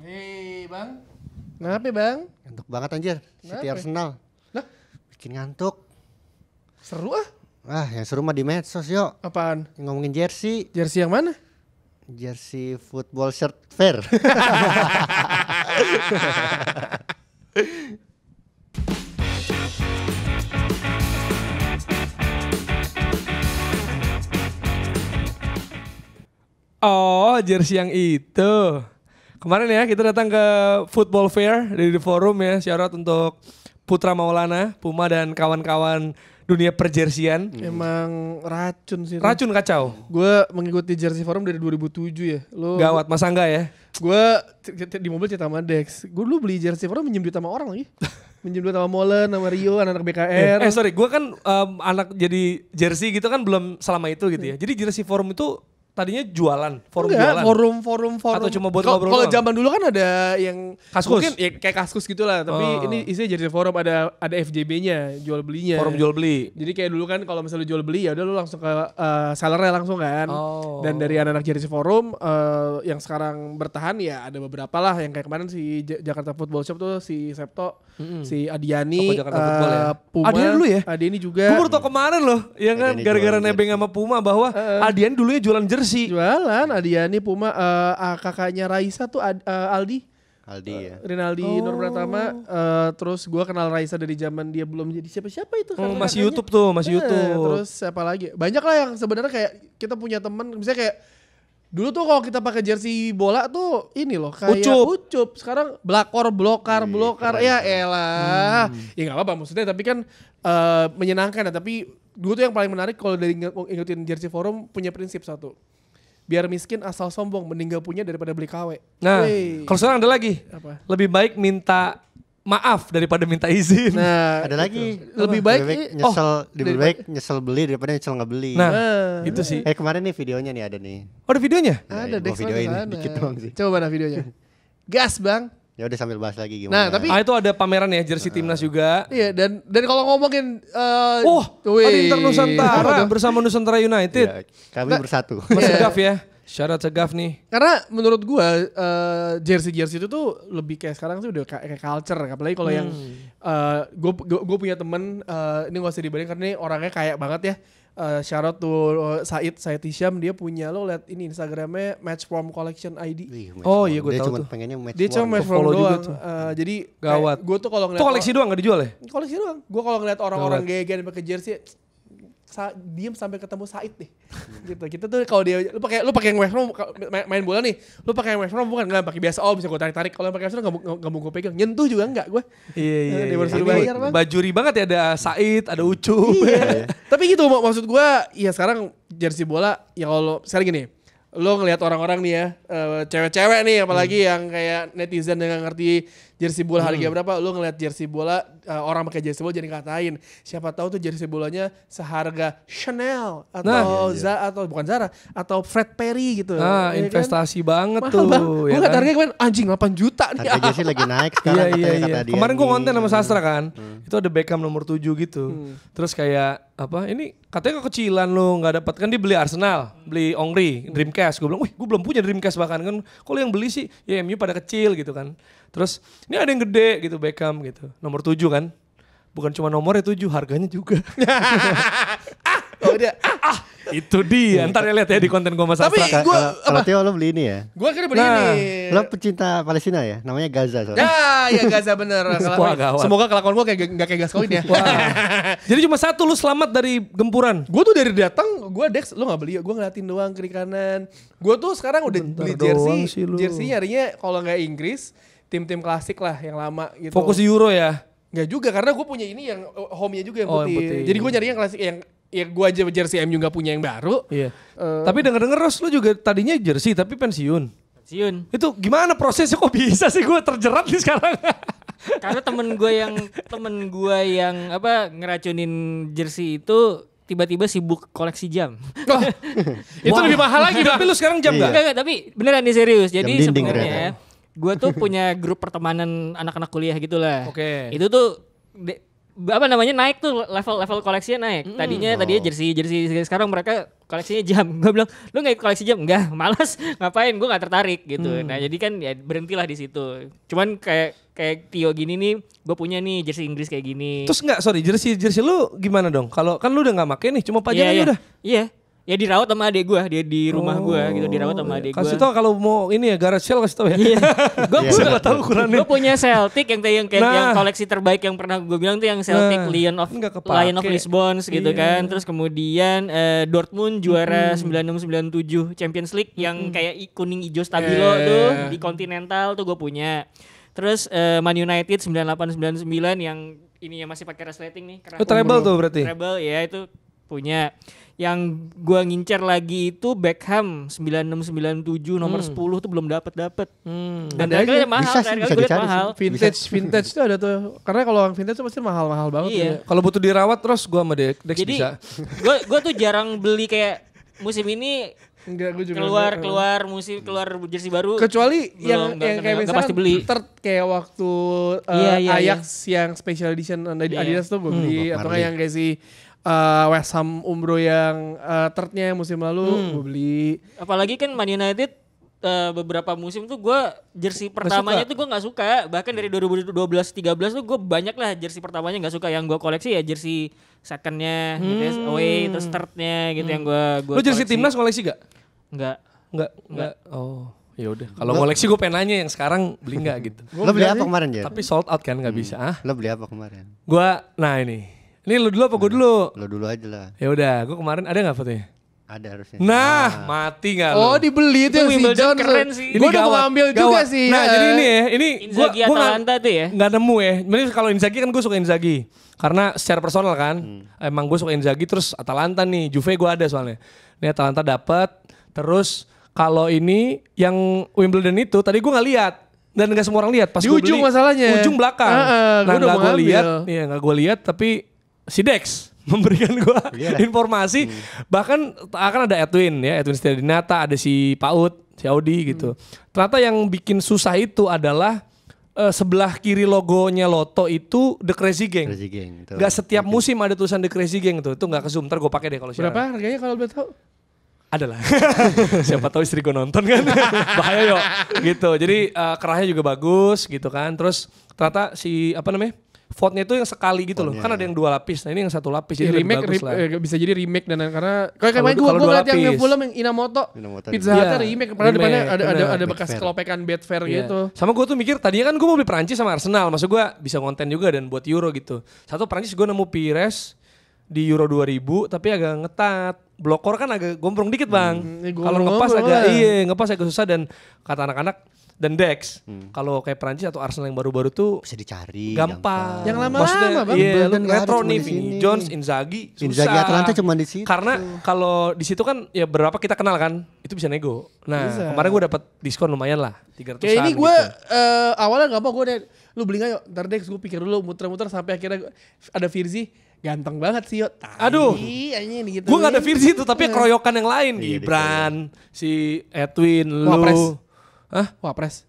Hei bang, kenapa bang? Ngantuk banget anjir, City Arsenal. Lah? Bikin ngantuk. Seru ah. Yang seru mah di medsos yuk. Apaan? Ngomongin jersey. Jersey yang mana? Jersey football shirt fair. Oh, jersey yang itu. Kemarin ya kita datang ke Football Fair dari The Forum ya. Syarat untuk Putra Maulana, Puma dan kawan-kawan dunia perjersian. Emang racun sih. Racun kacau. Gue mengikuti Jersey Forum dari 2007 ya. Lo Gawat, Mas Angga ya. Gue di mobil cerita sama Dex. Gue dulu beli Jersey Forum minjem duit sama orang lagi. Minjem duit sama Molen, sama Rio, anak-anak BKR. Sorry, gue kan anak jadi jersey gitu kan belum selama itu gitu ya. Jadi Jersey Forum itu tadinya jualan, forum Enggak, jualan. forum. Atau cuma buat ngobrol Kalau doang? zaman dulu kan ada yang Kaskus? mungkin ya kayak kaskus gitulah, tapi ini isinya Jersey Forum ada FJB-nya, jual belinya. Forum jual beli. Jadi kayak dulu kan kalau misalnya jual beli ya udah lu langsung ke sellernya langsung kan. Oh. Dan dari anak-anak Jersey Forum yang sekarang bertahan ya ada beberapa lah yang kayak kemarin si Jakarta Football Shop tuh si Septo, si Adiani, Toko Jakarta Football ya. Puma. Adiani dulu ya? Adiani juga. Gue baru tau kemarin loh, ya kan Adiani gara-gara jualan nebeng sama Puma bahwa Adiani dulunya jualan jersey. Jualan Adiani, Puma, kakaknya Raisa tuh Aldi. Aldi ya. Rinaldi Nur Pratama, terus gue kenal Raisa dari zaman dia belum jadi siapa-siapa itu. Masih YouTube tuh, masih YouTube. Terus siapa lagi? Banyak lah yang sebenarnya kayak kita punya temen, misalnya kayak dulu tuh kalau kita pakai jersey bola tuh ini loh kayak Ucup. Sekarang blokar, ya elah. Ya nggak apa-apa maksudnya, tapi kan menyenangkan ya. Tapi dulu tuh yang paling menarik kalau dari ngikutin Jersey Forum punya prinsip satu. Biar miskin asal sombong, mending gak punya daripada beli KW. Nah, kalau sekarang ada lagi. Apa? Lebih baik minta maaf daripada minta izin. Nah, Ada lagi. lebih baik lebih baik nyesel beli daripada nyesel nggak beli. Nah, itu sih. Kemarin nih videonya nih ada nih. Oh, ada videonya? ada Gua Dex videoin sana. dikit doang sih. Coba mana videonya? Gas bang. Ya udah sambil bahas lagi Nah, gimana. tapi Itu ada pameran ya jersey timnas juga. iya dan kalau ngomongin Ada Inter Nusantara bersama Nusantara United. Ya, kami bersatu. Mas Segaf ya. Shout out Segaf nih. karena menurut gua jersey itu tuh lebih kayak sekarang sih udah kayak culture, apalagi kalau yang gue punya temen ini gak usah dibanding karena ini orangnya kayak banget ya. Shout out tuh Said Hisham, dia punya, lo liat ini Instagramnya Match From Collection ID. Oh iya, gue Dia tahu cuma tuh. pengennya match Dia cuma Match From follow juga doang. tuh. Jadi Gawat. gue tuh kalau Itu ngeliat koleksi doang gak dijual ya? koleksi doang. Gue kalau ngeliat orang-orang geger pakai jersey diem sampai ketemu Said deh. Gitu. Kita tuh kalau dia lu pakai yang West Brom main bola nih, lu pakai yang West Brom bukan enggak pakai biasa bisa gue tarik-tarik. Kalau pakai West Brom enggak mau gue pegang. Nyentuh juga enggak gue. Iya. Dia baru suruh bayar, Bang. Bajuri banget ya, ada Said, ada Ucup. Iya. Tapi gitu maksud gue, ya sekarang jersey bola ya kalau sekarang gini, lo ngelihat orang-orang nih ya, cewek-cewek nih apalagi yang kayak netizen yang gak ngerti jersey bola harga berapa, lo ngelihat jersey bola, orang pakai jersey bola jadi katain, siapa tahu tuh jersey bolanya seharga Chanel atau atau bukan Zara atau Fred Perry gitu. Nah, ya investasi banget Mahal tuh. bang. Gue Ya ngeliat kan? harganya kemarin anjing 8 juta nih. Harga jersey lagi naik sekarang. Iya. kata dia Kemarin gue nih. konten sama Sastra kan. Itu ada Beckham nomor 7 gitu. Terus kayak apa? Ini katanya kekecilan lu nggak dapat, kan dia beli Arsenal, beli Ongri, Dreamcast. Gue bilang, wih, gue belum punya Dreamcast bahkan kan. Kalau yang beli sih, ya MU pada kecil gitu kan. Terus ini ada yang gede gitu Beckham gitu. Nomor 7 kan. Bukan cuma nomornya 7, harganya juga. Oh dia, Itu dia. Ntar ya lihat ya di konten gue sama Tapi Sastra. Kalau Tio lo beli ini ya. gue akhirnya beli ini. Lo pecinta Palestina ya? Namanya Gaza soalnya. Ya Gaza bener. Wah, gawat. Semoga kelakuan gue gak kayak Gaskoin ya. Jadi cuma satu lu selamat dari gempuran. Gue tuh dari datang, gue Dex, lu gak beli, gue ngeliatin doang kiri kanan. Gue tuh sekarang udah beli doang sih jersey, lu. jersey nyarinya kalau nggak Inggris, tim-tim klasik lah yang lama gitu. Fokus di Euro ya. Nggak juga, karena gue punya ini yang home-nya juga yang Oh, putih. yang putih. Jadi gue nyari yang klasik, yang ya gue aja jersey MU nggak punya yang baru. Iya. Tapi denger-denger Ros, lu juga tadinya jersey tapi pensiun. Siun. Itu gimana prosesnya, kok bisa sih, gue terjerat nih sekarang. Karena temen gue yang apa ngeracunin jersey itu tiba-tiba sibuk koleksi jam. Itu lebih mahal lagi. Tapi lu sekarang jam Iya. gak? Enggak, tapi beneran nih serius. Jadi Jam dinding sebenarnya gue tuh punya grup pertemanan anak-anak kuliah gitulah. Oke. Itu tuh apa namanya naik tuh level koleksinya naik. Tadinya jersey sekarang mereka koleksinya jam. Gue bilang, lu nggak koleksi jam? Enggak, malas. Ngapain? Gue nggak tertarik gitu. Nah jadi kan ya berhentilah di situ. Cuman kayak Tio gini nih, gue punya nih jersey Inggris kayak gini. Terus jersey lu gimana dong? Kalau kan lu udah nggak make nih, cuma pajang aja udah. Iya. Ya dirawat sama adek gue, dia di rumah gue gitu, dirawat sama adek gue. Kasih tau kalau mau ini ya garage sale kasih tau ya. Iya. Gue nggak tahu ukurannya. Gue punya Celtic yang koleksi terbaik yang pernah gue bilang tuh yang Celtic Lion of Lisbon gitu kan. Terus kemudian Dortmund juara 96-97 Champions League yang kayak kuning hijau stabilo tuh di Continental tuh gue punya. Terus Man United 98-99 yang ininya masih pakai resleting nih. Treble tuh berarti. Treble ya itu punya. Yang gua ngincer lagi itu Beckham 96-97 nomor 10 tuh belum dapat. Dan harganya mahal, mahal. Vintage tuh ada tuh. Karena kalau yang vintage tuh pasti mahal-mahal banget. Iya. Ya. Kalau butuh dirawat terus gua sama Dex jadi, bisa. Gua tuh jarang beli kayak musim ini. Enggak, gue juga keluar jersey baru. Kecuali yang kayak misalkan pasti beli. Kayak waktu Ajax yang special edition Adidas tuh gue beli atau yang kayak si West Ham Umbro yang third-nya musim lalu gue beli. Apalagi kan Man United beberapa musim tuh gue jersey pertamanya tuh gue nggak suka. Bahkan dari 2012-13 tuh gue banyak lah jersey pertamanya nggak suka. Yang gue koleksi ya jersey second-nya, gitu, away, terus third-nya gitu yang gue. Lu jersey timnas koleksi gak? Enggak. Oh. Ya udah. Kalau koleksi gue pengen nanya yang sekarang beli nggak gitu. Lo beli apa kemarin ya? Tapi sold out kan nggak bisa. Lo beli apa kemarin? Ini lu dulu apa gue dulu? Lo dulu aja lah. Ya udah, gue kemarin ada nggak fotonya? Ada harusnya. Mati nggak lu? Oh dibeli itu yang si John keren sih. Gue udah mau ambil juga sih. Nah jadi ini Inzaghi Atalanta tuh ya? Nggak nemu ya. Mending kalau Inzaghi kan gue suka Inzaghi. Karena secara personal kan, emang gue suka Inzaghi. Terus Atalanta nih, Juve gue ada soalnya. Ini Atalanta dapat. Terus kalau ini yang Wimbledon itu tadi gue nggak lihat. Dan nggak semua orang lihat. Pas di gue ujung beli, masalahnya. ujung belakang. Nah nggak gue lihat. Iya nggak gue lihat. Tapi si Dex memberikan gue informasi. Bahkan akan ada Edwin Stedinata, ada si Paut, si Audi gitu. Ternyata yang bikin susah itu adalah sebelah kiri logonya Lotto itu The Crazy Gang. Gak setiap musim ada tulisan The Crazy Gang tuh. Itu gak ke zoom, ntar gue pakai deh kalau siaran. Berapa harganya kalau boleh tahu? Ada lah. Siapa tahu istri gue nonton kan. Bahaya yuk. Gitu. Jadi kerahnya juga bagus gitu kan. Terus ternyata si fontnya itu yang sekali gitu loh. Kan ada yang 2 lapis. Nah ini yang 1 lapis. Jadi remake, bagus lah. bisa jadi remake dan karena kayak main gue ngeliat yang Fulham yang Inamoto Pizza Hut remake. Padahal depannya ada bekas kelopekan Betfair gitu. Sama gue tuh mikir tadinya kan gue mau beli Perancis sama Arsenal. Maksud gue bisa konten juga dan buat Euro gitu. Satu Perancis gue nemu Pires di Euro 2000 tapi agak ngetat. Blokor kan agak gombrong dikit bang. Kalau ngepas agak susah dan kata anak-anak. Dan Dex, kalau kayak Perancis atau Arsenal yang baru-baru tuh bisa dicari, gampang. Yang lama-lama bang. Iya, retro nih, Vinny Jones, Inzaghi, Inzaghi Atalanta cuma di situ. Karena kalau di situ kan ya berapa kita kenal kan, itu bisa nego. Nah, kemarin gue dapat diskon lumayan lah, 300-an. Kayak ini gue gitu. awalnya nggak mau gue lu beli nggak yuk, ntar Dex gue pikir dulu muter-muter sampai akhirnya ada Virzi. Ganteng banget sih yuk. Aduh, gitu. Gue gak ada Virzi itu tapi keroyokan yang lain. Gibran, si Edwin, lu. Wapres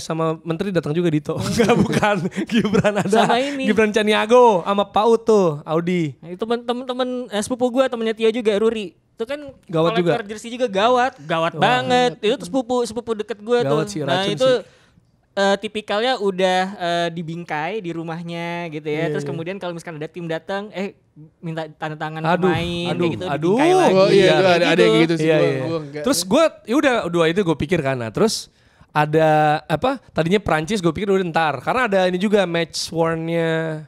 sama menteri datang juga Dito. Enggak bukan. Gibran ada. Sama ini. Gibran Caniago sama Paut tuh, Audi. Nah, itu temen sepupu gue, temennya Tio juga, Ruri. Itu kan gawat juga. Jersey juga gawat banget. Itu tuh sepupu deket gue tuh. Nah itu tipikalnya udah dibingkai di rumahnya gitu ya. Terus kemudian kalau misalkan ada tim datang, minta tanda tangan pemain kayak gitu, dibingkai lagi. Oh iya, ada kayak gitu sih. Terus gue, yaudah dua itu gue pikir kan. Nah, terus ada tadinya Prancis gue pikir udah ntar. Karena ada ini juga match worn-nya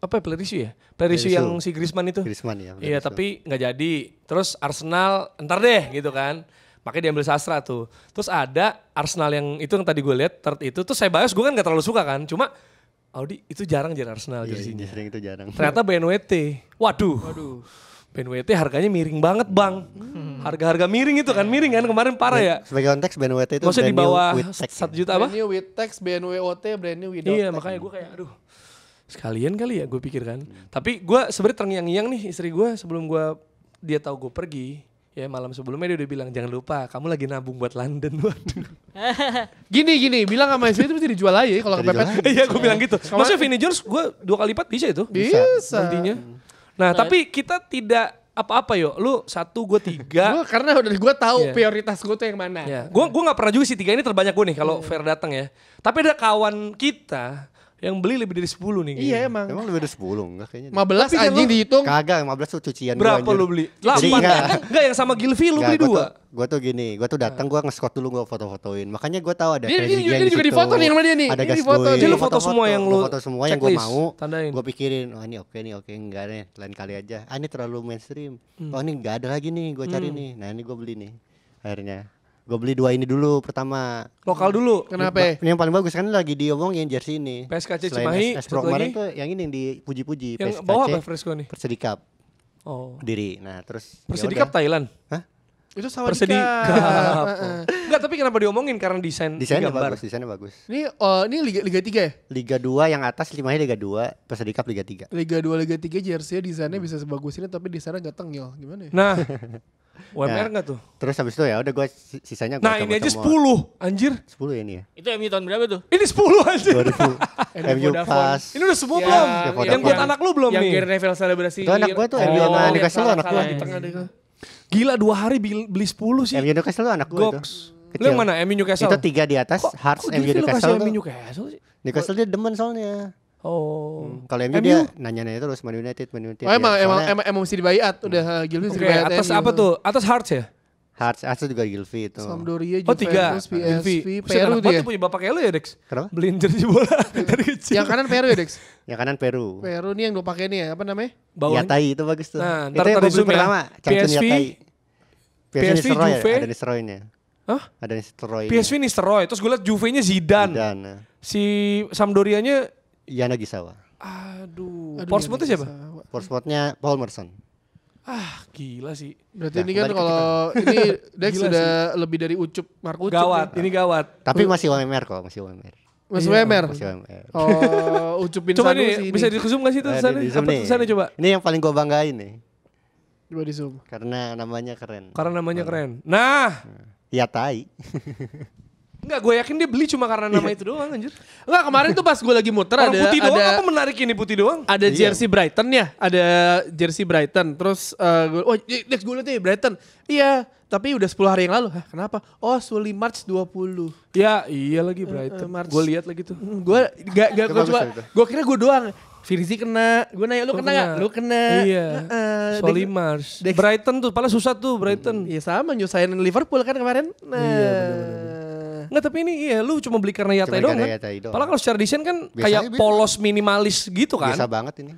Plerish ya? Plerish yang si Griezmann itu. Griezmann ya. Iya tapi nggak jadi. Terus Arsenal ntar deh gitu kan. Makanya diambil sastra tuh. Terus ada Arsenal yang tadi gue lihat third itu. Terus saya bahas gue kan gak terlalu suka kan. Cuma Audi itu jarang Arsenal jersinya. Sering itu jarang. Ternyata BNWT. Waduh. BNWT harganya miring banget bang. Harga-harga miring itu kan. Miring kan kemarin parah ya. Sebagai konteks BNWT itu maksudnya di bawah 1 juta apa? Brand new with tax, BNWOT, brand new without tax. Iya makanya gue kayak aduh. Sekalian kali ya gue pikir kan. Tapi gue sebenarnya terngiang-ngiang nih istri gue sebelum dia tahu gue pergi. Ya malam sebelumnya dia udah bilang jangan lupa kamu lagi nabung buat London. Waduh. Gini, bilang sama SB itu mesti dijual aja kalau kepepet. Iya gue bilang gitu. Maksudnya Vinny Jones gue 2 kali lipat bisa itu. Bisa. Nantinya. Nah tapi kita tidak apa-apa yuk. Lu 1 gue 3. Karena udah gue tahu prioritas gue tuh yang mana. Gue gak pernah juga sih 3 ini terbanyak gue nih kalau Fair datang ya. Tapi ada kawan kita yang beli lebih dari 10 nih. Iya emang. Emang lebih dari 10 enggak kayaknya. 15 anjing dihitung. Kagak, 15 tuh cucian berapa gua. Berapa lu beli? 8. Enggak yang sama Gilvy lu beli 2. Gue tuh gini, gue tuh datang gue nge-squat dulu gue foto-fotoin. Makanya gue tahu ada Crazy Gang di situ. Ini juga difoto nih sama dia nih. Ada gas foto. Jadi lu foto semua yang lu foto semua yang gue mau. Gue pikirin, oh ini oke enggak nih, lain kali aja. Ah ini terlalu mainstream. Oh ini enggak ada lagi nih, gue cari nih. Nah ini gue beli nih. Akhirnya gue beli 2 ini dulu pertama. Lokal dulu. Kenapa? Ini yang paling bagus kan lagi diomongin jersey ini. PSKC Cimahi. Selain kemarin tuh yang ini yang dipuji-puji. Yang bawah apa Fresco nih? Persedikap. Oh. Diri. Nah terus. Persedikap Thailand. Hah? Itu sama Persedikap. Enggak tapi kenapa diomongin karena desainnya bagus. Desainnya bagus. Ini Liga 3 ya? Liga 2 yang atas Cimahi Liga 2, Persedikap Liga 3. Liga 2 Liga 3 jersey desainnya bisa sebagus ini tapi desainnya enggak tengil. Gimana ya? Nah. UMR enggak tuh? Terus habis itu ya udah gue sisanya gue nah ini aja 10 anjir. 10 ya ini ya. Itu MU tahun berapa tuh? Ini 10 anjir. 2000 MU pas. Ini udah semua belum? Yang buat anak lu belum yang nih? Yang Gary Neville selebrasi. Itu anak gue tuh MU sama Newcastle anak gue. Di tengah deh. Gila 2 hari beli 10 sih. MU Newcastle anak gue itu. Lu yang mana? MU Newcastle? Itu 3 di atas, Hearts MU Newcastle. MU Newcastle sih? Newcastle dia demen soalnya. Oh. Kalau MU dia nanya-nanya terus Man United. Oh emang mesti dibayat udah Gilvy mesti dibayat. Atas apa tuh? Atas Hearts ya? Hearts juga Gilvy itu. Sampdoria, Juventus, PSV, Peru tuh ya. Punya bapak kayak lu ya Dex? Kenapa? Beliin jersey bola dari kecil. Yang kanan Peru ya Dex? Yang kanan Peru. Peru nih yang lu pakai nih ya, apa namanya? Yatai itu bagus tuh. Nah, itu yang gue beli pertama. PSV, Juve. Ada Nistelrooy-nya. Hah? Ada Nistelrooy. PSV Nistelrooy. Terus gue liat Juve-nya Zidane. Si Sampdorianya Yana Gisawa. Aduh. Portsmouth siapa? Portsmouthnya Paul Merson. Gila sih. Berarti ini kan kalau ini Dex sudah lebih dari Ucup Mark Ucup. Gawat, ini gawat. Tapi masih UMR kok, masih UMR. Masih UMR? Masih UMR. Oh, Ucupin coba Sanusi nih, bisa di-zoom gak sih itu sana? Apa tulisannya coba? Ini yang paling gue banggain nih. Coba di-zoom. Karena namanya keren. Nah. Yatai. Enggak, gue yakin dia beli cuma karena nama itu doang anjir. Enggak, kemarin tuh pas gue lagi muter ada putih doang apa menarik ini putih doang? Ada jersey Brighton ya, ada jersey Brighton. Terus Dex gue liat nih Brighton. Iya, tapi udah 10 hari yang lalu. Hah, kenapa? Oh, Sully March 20. Ya, iya lagi Brighton. Gue lihat lagi tuh. Gue kira gue doang. Firzi kena, gue nanya lu kena gak? Lu kena. Iya. Sully March. Brighton tuh, paling susah tuh Brighton. Iya sama nyusahin Liverpool kan kemarin. Nah. Iya bener-bener. Enggak tapi ini lu cuma beli karena Yatai doang kan? Padahal kalau secara desain kan kayak polos minimalis gitu kan? Biasa banget ini.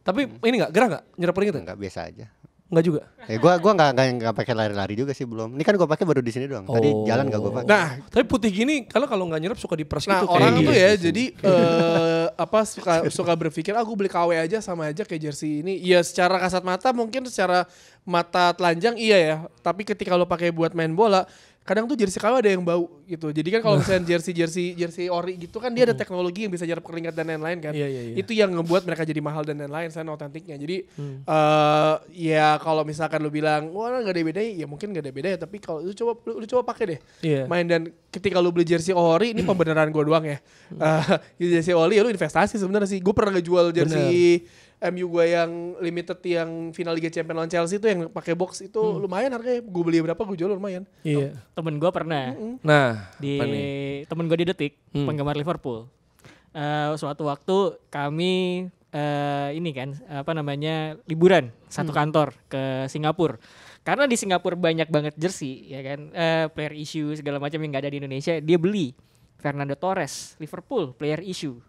Tapi ini enggak gerah enggak? Nyerap ringkit enggak? Biasa aja. Enggak juga. Gua enggak pakai lari-lari juga sih belum. Ini kan gua pakai baru di sini doang. Tadi jalan enggak gua pakai. Nah, tapi putih gini kalau enggak nyerap suka diperas gitu. Nah, orang tuh ya jadi suka berpikir aku beli KW aja sama aja kayak jersey ini. Iya secara kasat mata mungkin secara mata telanjang iya ya. Tapi ketika lo pakai buat main bola kadang tuh jersey KW ada yang bau gitu. Jadi kan kalau misalnya jersey ori gitu kan dia ada teknologi yang bisa nyerap keringat dan lain-lain kan. Iya. Itu yang ngebuat mereka jadi mahal dan lain-lain selain otentiknya. Jadi ya kalau misalkan lu bilang wah nggak ada bedanya, ya mungkin nggak ada bedanya. Tapi kalau lu coba pakai deh main dan ketika lu beli jersey ori ini pembenaran gue doang ya. Jersey ori ya lu investasi sebenarnya sih. Gue pernah ngejual jersey MU gue yang limited yang final Liga Champions lawan Chelsea itu yang pakai box itu lumayan harganya. Gue beli berapa gue jual lumayan. Iya. Temen gue pernah. Nah, temen gue di Detik, penggemar Liverpool. Suatu waktu kami ini kan liburan satu kantor ke Singapura. Karena di Singapura banyak banget jersey ya kan, player issue segala macam yang gak ada di Indonesia. Dia beli Fernando Torres, Liverpool, player issue.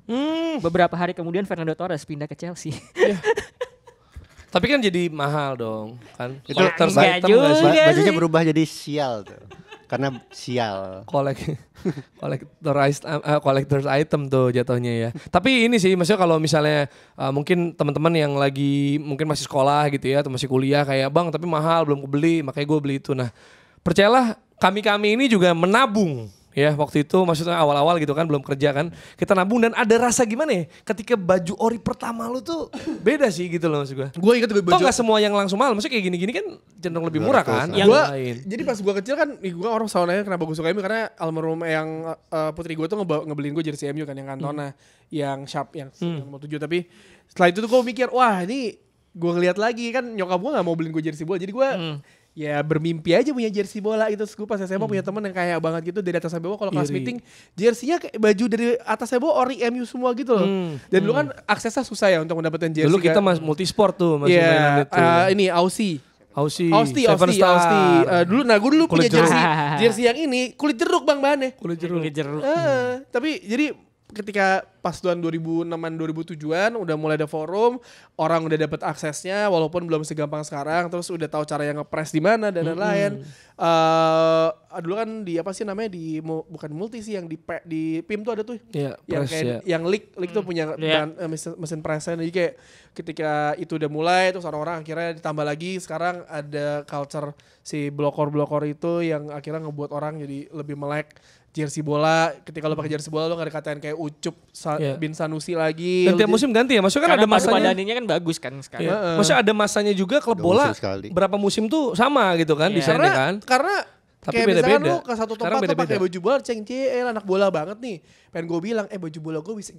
Beberapa hari kemudian Fernando Torres pindah ke Chelsea. Tapi kan jadi mahal dong, kan? Itu bajunya berubah jadi sial tuh. Karena sial. Collector's item tuh jatuhnya ya. Tapi ini sih maksudnya kalau misalnya mungkin teman-teman yang lagi mungkin masih sekolah gitu ya atau masih kuliah kayak bang tapi mahal belum kebeli makanya gue beli itu. Nah percayalah kami ini juga menabung ya waktu itu maksudnya awal-awal gitu kan belum kerja kan kita nabung dan ada rasa gimana ya ketika baju ori pertama lu tuh beda sih gitu loh maksud gue. Gue inget gue baju. Toh gak semua yang langsung mahal, maksudnya kayak gini-gini kan cenderung lebih murah kan. Jadi pas gue kecil kan gue orang selalu nanya kenapa gue suka MU karena almarhum yang putri gue tuh ngebeliin gue jersey MU kan yang Cantona yang sharp yang nomor 7 tapi setelah itu tuh gue mikir wah ini gue ngeliat lagi kan nyokap gue gak mau beliin gue jersey bola jadi gue ya bermimpi aja punya jersey bola itu. Gue pas SMA punya temen yang kaya banget gitu dari atas sampai bawah kalau kelas meeting jersey-nya kayak baju dari atas sampai bawah ori MU semua gitu loh. Dan dulu kan aksesnya susah ya untuk mendapatkan jersey. Dulu kita multisport tuh masih mainan itu. Ini Aussie. Aussie. Dulu gue punya jersey yang ini kulit jeruk bang bahannya. Kulit jeruk. Tapi jadi ketika pas tahun 2006-an 2007-an udah mulai ada forum, orang udah dapet aksesnya walaupun belum segampang sekarang, terus udah tahu cara yang nge-press di mana dan lain-lain. Dulu kan di apa sih namanya bukan multi sih yang di PIM tuh ada tuh. Iya, yang press, kayak yang leak tuh punya mesin pressnya. Jadi kayak ketika itu udah mulai terus orang-orang akhirnya ditambah lagi sekarang ada culture si blokor itu yang akhirnya ngebuat orang jadi lebih melek jersey bola. Ketika lo pakai jersey bola lo gak dikatain kayak Ucup bin Sanusi lagi. Dan tiap musim ganti ya. Maksudnya kan karena ada masanya. Karena kan bagus kan sekarang. Maksudnya ada masanya juga klub bola berapa musim tuh sama gitu kan desainnya kan. Karena tapi kayak beda-beda. Misalkan lu ke satu tempat tuh pakai baju bola ceng-ceng anak bola banget nih. Pengen gue bilang baju bola gue bisa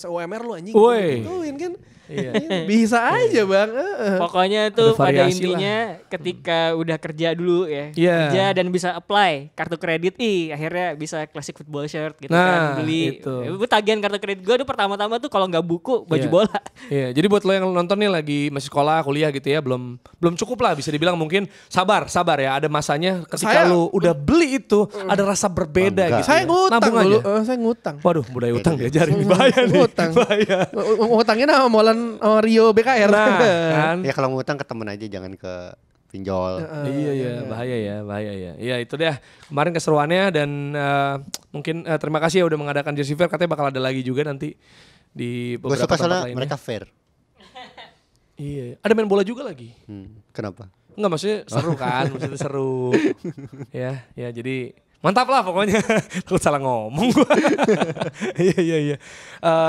UMR lu anjing. Gituin kan. Iya. Bisa aja bang. Pokoknya tuh pada intinya ketika udah kerja dulu ya. Kerja dan bisa apply kartu kredit. Akhirnya bisa classic football shirt gitu kan. Beli. Gue tagihan kartu kredit gue tuh pertama-tama tuh kalau gak buku baju bola. Iya. Jadi buat lo yang nonton nih lagi masih sekolah, kuliah gitu ya. Belum cukup lah bisa dibilang mungkin sabar ya. Ada masanya ketika lo udah beli itu ada rasa berbeda gitu. Saya ngutang dulu. Saya ngutang. Waduh, budaya utang diajarin bahaya nih. Bahaya. Ngutangnya sama Molan Rio BKR. Kan. Ya kalau ngutang ke temen aja jangan ke pinjol. Iya, bahaya ya. Iya itu deh kemarin keseruannya dan mungkin terima kasih ya udah mengadakan Jersey Fair. Katanya bakal ada lagi juga nanti di beberapa tempat lainnya. Gue suka soalnya mereka fair. Iya, ada main bola juga lagi. Kenapa? Enggak maksudnya seru kan, maksudnya seru. ya jadi mantap lah pokoknya. Takut salah ngomong gue. Iya.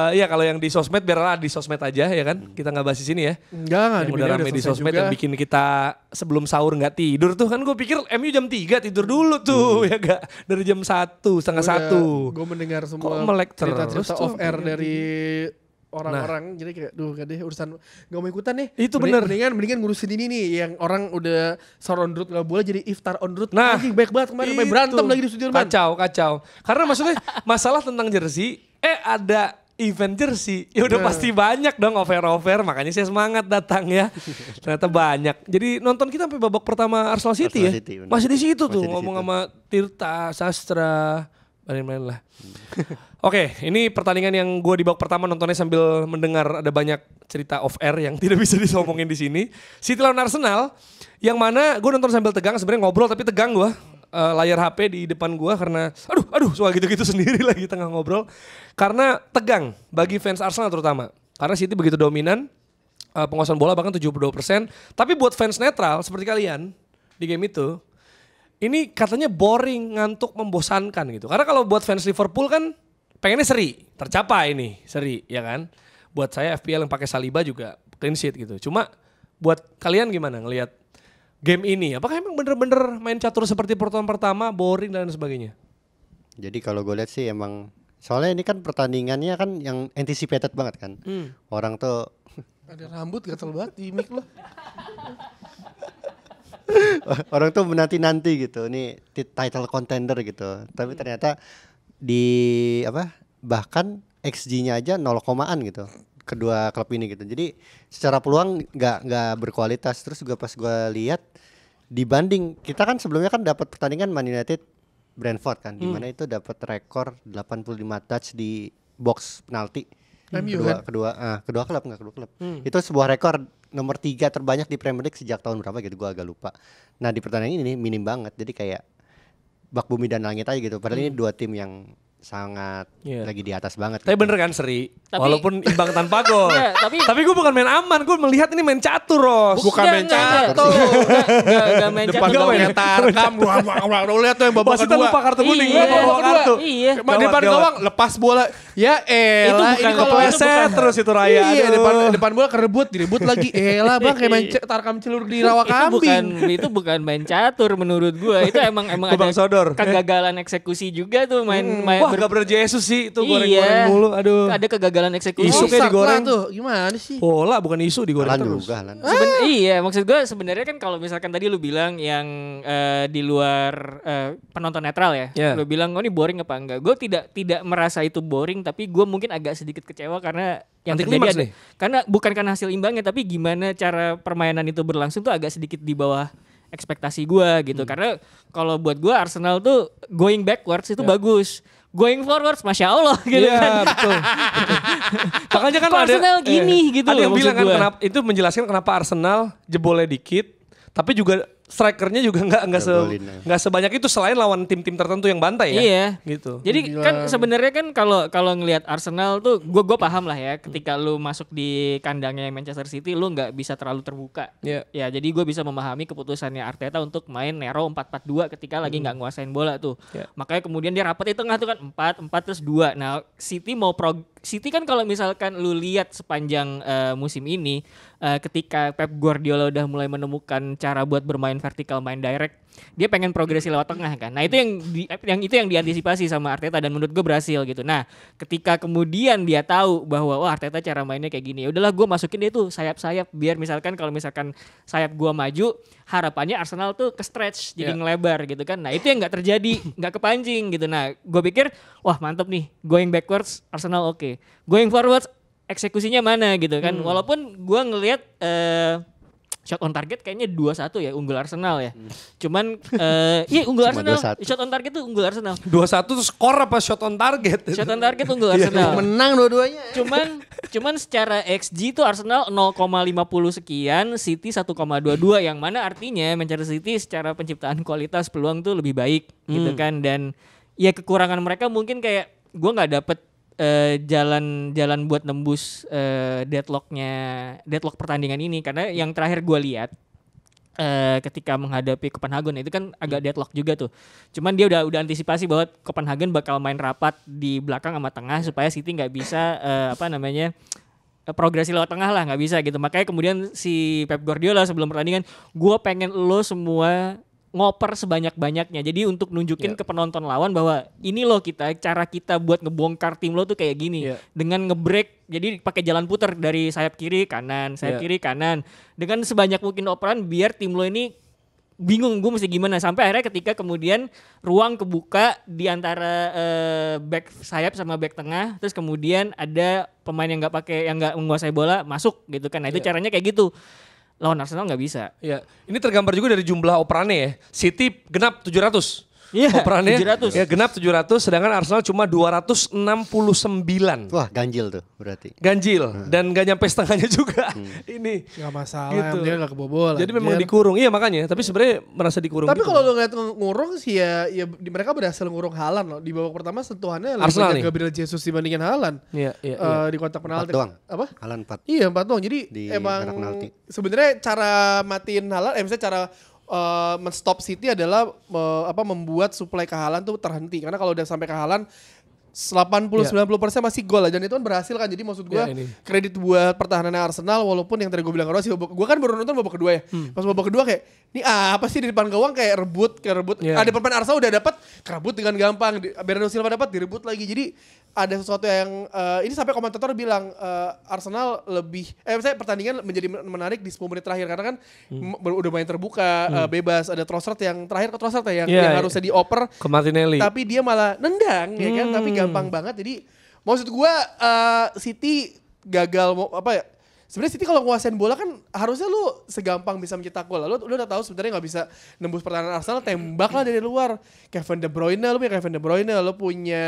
Iya kalau yang di sosmed biarlah di sosmed aja ya kan. Kita nggak bahas di sini ya. Enggak. Yang udah rame di sosmed juga. Yang bikin kita sebelum sahur nggak tidur tuh kan. Gue pikir MU jam 3 tidur dulu tuh ya gak. Dari jam 1, setengah 1. Gue mendengar semua cerita off air dari orang-orang jadi kayak gak deh urusan gak mau ikutan nih. Itu bener. Mendingan ngurusin ini nih yang orang udah sahur on road gak boleh jadi iftar on road. Anjing baik banget kemarin sampai berantem lagi di Sudirman. Kacau. Karena maksudnya masalah tentang jersey ada event jersey. Ya udah pasti banyak dong over makanya saya semangat datang ya. Ternyata banyak. Jadi nonton kita sampai babak pertama Arsenal City ya. Masih di situ tuh ngomong sama Tirta, Sastra, lain-lain lah. Oke, ini pertandingan yang gue di babak pertama nontonnya sambil mendengar ada banyak cerita off air yang tidak bisa disomongin di sini. City lawan Arsenal, yang mana gue nonton sambil tegang, sebenarnya ngobrol tapi tegang gue. Layar HP di depan gue karena aduh suara gitu-gitu sendiri lagi tengah ngobrol. Karena tegang bagi fans Arsenal terutama. Karena City begitu dominan, penguasaan bola bahkan 72%. Tapi buat fans netral seperti kalian di game itu, ini katanya boring, ngantuk, membosankan gitu. Karena kalau buat fans Liverpool kan pengennya seri, tercapai nih seri ya kan. Buat saya FPL yang pakai Saliba juga clean sheet gitu. Cuma buat kalian gimana ngelihat game ini? Apakah emang bener-bener main catur seperti pertemuan pertama, boring dan sebagainya? Jadi kalau gue lihat sih emang soalnya ini kan pertandingannya kan yang anticipated banget kan. Orang tuh ada rambut gatel banget di mic lo. Orang tuh menanti-nanti gitu. Ini title contender gitu. Tapi ternyata bahkan XG-nya aja 0,an gitu kedua klub ini gitu. Jadi secara peluang nggak berkualitas. Terus juga pas gue lihat dibanding kita kan sebelumnya kan dapat pertandingan Man United Brentford kan, dimana itu dapat rekor 85 touch di box penalti. Kedua klub. Itu sebuah rekor nomor 3 terbanyak di Premier League sejak tahun berapa gitu, gue agak lupa. Nah di pertandingan ini minim banget, jadi kayak bak bumi dan langit aja gitu. Padahal ini dua tim yang sangat lagi di atas banget. Tapi gitu. bener kan Seri? Walaupun imbang tanpa gol. Iya, tapi gue bukan main aman, gue melihat ini main catur, Ros. Bukan main catur. Enggak main Depan catur. gawang tarkam. Lu lihat tuh yang babak Wasitnya kedua. lupa kartu kuning, Iya, bawa kartu. Iya. Depan gawang lepas bola. Ya elah, bukan ini kalau Kepleset terus itu Raya. Iya, aduh. depan bola direbut lagi. Elah Bang, kayak main tarkam celur di rawa kambing. Itu bukan main catur menurut gua. Itu emang Bang Sodor. kegagalan eksekusi juga tuh main Wah, Gabriel Jesus sih itu goreng-goreng Iya. mulu. Aduh. Ada kegagalan eksekusi. Isu kayak digoreng. Tuh, gimana sih? Bola bukan isu digoreng Halan terus. juga, Halan. Iya, maksud gue sebenarnya kan kalau misalkan tadi lu bilang yang di luar penonton netral ya, lu bilang oh ini boring apa enggak? Gue tidak merasa itu boring, tapi gue mungkin agak sedikit kecewa karena yang terjadi karena bukan karena hasil imbangnya, tapi gimana cara permainan itu berlangsung tuh agak sedikit di bawah ekspektasi gue gitu. Karena kalau buat gue Arsenal tuh going backwards itu bagus. Going forwards, masya Allah gitu kan. Betul. Makanya kan Arsenal gini gitu. Ada yang loh, bilang kan gua. kenapa itu menjelaskan kenapa Arsenal jebolnya dikit, tapi juga strikernya juga nggak sebanyak itu selain lawan tim-tim tertentu yang bantai ya. Iya. Gitu. Jadi kan sebenarnya kan kalau ngelihat Arsenal tuh gue paham lah ya ketika lu masuk di kandangnya Manchester City lu nggak bisa terlalu terbuka. Yeah. Ya jadi gue bisa memahami keputusannya Arteta untuk main Nero 4-4-2 ketika lagi nggak nguasain bola tuh. Yeah. Makanya kemudian dia rapat di tengah tuh kan 4 terus 2. Nah, City kan kalau misalkan lu lihat sepanjang musim ini ketika Pep Guardiola udah mulai menemukan cara buat bermain vertikal, main direct, dia pengen progresi lewat tengah kan. Nah, itu yang diantisipasi sama Arteta dan menurut gue berhasil gitu. Nah, ketika kemudian dia tahu bahwa wah Arteta cara mainnya kayak gini, ya udahlah gue masukin dia tuh sayap-sayap biar misalkan kalau misalkan sayap gue maju, harapannya Arsenal tuh ke stretch jadi ngelebar gitu kan. Nah, itu yang nggak terjadi, nggak kepancing gitu. Nah, gue pikir wah mantep nih, going backwards Arsenal oke. Going forwards eksekusinya mana gitu kan. Walaupun gue ngelihat shot on target kayaknya 2-1 ya unggul Arsenal ya. Cuman iya unggul Arsenal. 2-1. Shot on target tuh unggul Arsenal. 2-1 tuh skor apa shot on target? Shot on target unggul Arsenal. Menang dua-duanya. Cuman secara XG tuh Arsenal 0,50 sekian, City 1,22 yang mana artinya Manchester City secara penciptaan kualitas peluang tuh lebih baik gitu kan. Dan ya kekurangan mereka mungkin kayak gue nggak dapet jalan buat nembus deadlock pertandingan ini, karena yang terakhir gue lihat ketika menghadapi Copenhagen itu kan agak deadlock juga tuh. Cuman dia udah antisipasi bahwa Copenhagen bakal main rapat di belakang sama tengah supaya City nggak bisa progresi lewat tengah lah, nggak bisa gitu. Makanya kemudian si Pep Guardiola sebelum pertandingan, gue pengen lo semua ngoper sebanyak-banyaknya. Jadi untuk nunjukin ke penonton lawan bahwa ini loh cara kita buat ngebongkar tim lo tuh kayak gini. Dengan ngebreak, jadi pakai jalan putar dari sayap kiri kanan, kiri kanan. Dengan sebanyak mungkin operan biar tim lo ini bingung gue mesti gimana. Sampai akhirnya ketika kemudian ruang kebuka di antara back sayap sama back tengah, terus kemudian ada pemain yang nggak menguasai bola masuk gitu kan. Nah itu caranya kayak gitu. Lawan Arsenal nggak bisa. Ya, ini tergambar juga dari jumlah operannya ya. City genap 700. Iya, operannya 700. ya genap 700, sedangkan Arsenal cuma 269. Wah, ganjil tuh berarti. Ganjil dan gak nyampe setengahnya juga. Ini Gak masalah, gitu. dia gak kebobolan. Jadi memang dikurung, iya makanya. Tapi sebenarnya merasa dikurung. Tapi gitu. kalau lu ngeliat ngurung sih ya mereka berhasil ngurung Haaland loh. Di babak pertama sentuhannya lebih Arsenal banyak nih. Gabriel Jesus dibandingin Haaland. Iya. Di kotak penalti. 4 doang. Apa? Haaland 4. Iya 4 doang. Jadi Di emang kotak penalti. sebenarnya cara matiin Haaland, misalnya cara men-stop City adalah membuat suplai ke Haaland tuh terhenti. Karena kalau udah sampai ke Haaland 80-90% masih gol aja, dan itu kan berhasil kan. Jadi maksud gue kredit buat pertahanannya Arsenal, walaupun yang tadi gue bilang Rossi, gue kan baru nonton babak kedua ya. Pas babak kedua kayak ini apa sih di depan gawang kayak rebut. Ada pemain Arsenal udah dapat kerebut dengan gampang. Bernardo Silva dapat direbut lagi. Jadi ada sesuatu yang ini sampai komentator bilang Arsenal lebih misalnya pertandingan menjadi menarik di 10 menit terakhir karena kan udah main terbuka, bebas. Ada Trossard yang terakhir ke Trossard ya yang harusnya dioper ke Martinelli. tapi dia malah nendang ya kan, tapi gampang banget. Jadi maksud gua City gagal sebenarnya City kalau nguasain bola kan harusnya lu segampang bisa mencetak gol. Lu udah tahu sebenarnya nggak bisa nembus pertahanan Arsenal, tembak lah dari luar. Kevin De Bruyne, lu punya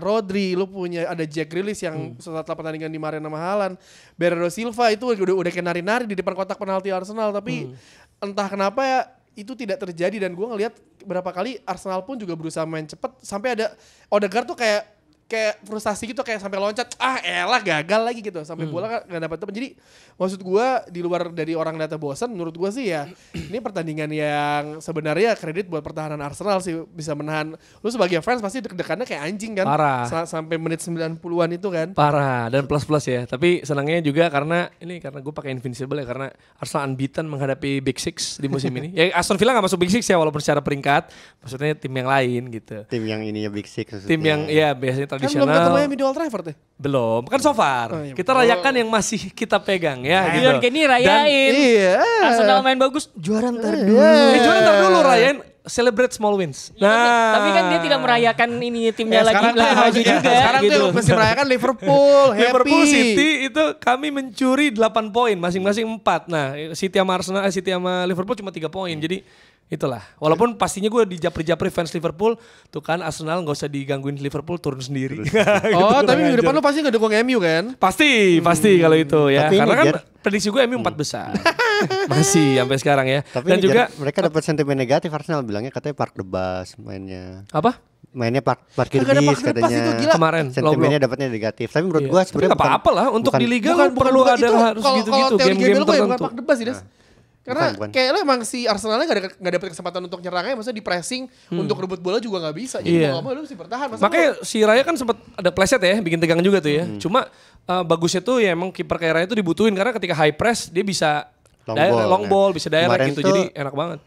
Rodri, lu punya ada Jack Grealish yang setelah pertandingan dimarahin sama Haaland. Bernardo Silva itu udah kayak nari-nari di depan kotak penalti Arsenal, tapi entah kenapa ya itu tidak terjadi. Dan gue ngelihat berapa kali Arsenal pun juga berusaha main cepat sampai ada Odegaard tuh kayak kayak frustasi gitu, kayak sampai loncat, elah gagal lagi gitu, sampai bola gak dapat temen. Jadi maksud gue di luar dari orang data bosan, menurut gue sih ya ini pertandingan yang sebenarnya kredit buat pertahanan Arsenal sih, bisa menahan. Lu sebagai fans pasti deg-degannya kayak anjing kan. Parah. Sampai menit 90-an itu kan. Parah, dan plus-plus ya. Tapi senangnya juga karena gue pakai Invincible ya, karena Arsenal unbeaten menghadapi Big Six di musim ini. Ya Aston Villa gak masuk Big Six ya, walaupun secara peringkat, maksudnya tim yang lain gitu. Tim yang ininya Big Six maksudnya. Tim yang ya biasanya Kan belum tradisional. ketemu yang di Old Trafford ya? Belum, kan so far. Oh, iya, Kita rayakan yang masih kita pegang ya gitu. Leon Kenny rayain. Iya. Arsenal main bagus, juara ntar dulu. Juara ntar dulu rayain, celebrate small wins. Tapi kan dia tidak merayakan ini timnya lagi sekarang tuh lagi maju juga sekarang gitu. tuh mesti merayakan Liverpool, happy. Liverpool City itu kami mencuri 8 poin, masing-masing 4. Nah, City sama Arsenal, City sama Liverpool cuma 3 poin. Jadi itulah. Walaupun pastinya gue di japri-japri fans Liverpool, tuh kan Arsenal gak usah digangguin Liverpool, turun sendiri. Oh, tapi minggu depan lu pasti ngedukung MU kan? Pasti kalau itu ya. Tapi Karena ini, kan Jar, prediksi gue MU 4 besar. Masih sampai sekarang ya. Tapi Dan ini juga mereka dapat sentimen negatif Arsenal, bilangnya katanya Park the Bus mainnya. apa? Mainnya parkir Kagak ada bis park the bus itu, katanya. gila. Kemarin Sentimennya dapatnya negatif. Tapi menurut gua Tapi sebenarnya gak apa-apa lah untuk bukan- di liga lu perlu bukan ada itu. harus Kalau gitu-gitu teori game-game GBL gue ya bukan tertentu. Park the Bus sih, Des. Karena Bukan. kayak lo emang si Arsenalnya gak dapet kesempatan untuk nyerangnya, maksudnya di pressing untuk rebut bola juga gak bisa. Jadi Iya. mau gak mau lu mesti bertahan. Masa Makanya si Raya kan sempat ada pleset ya, bikin tegang juga tuh ya. Cuma bagusnya tuh ya emang kiper kayak Raya tuh dibutuhin karena ketika high press dia bisa long ball, bisa direct Kemarin gitu. tuh, Jadi enak banget.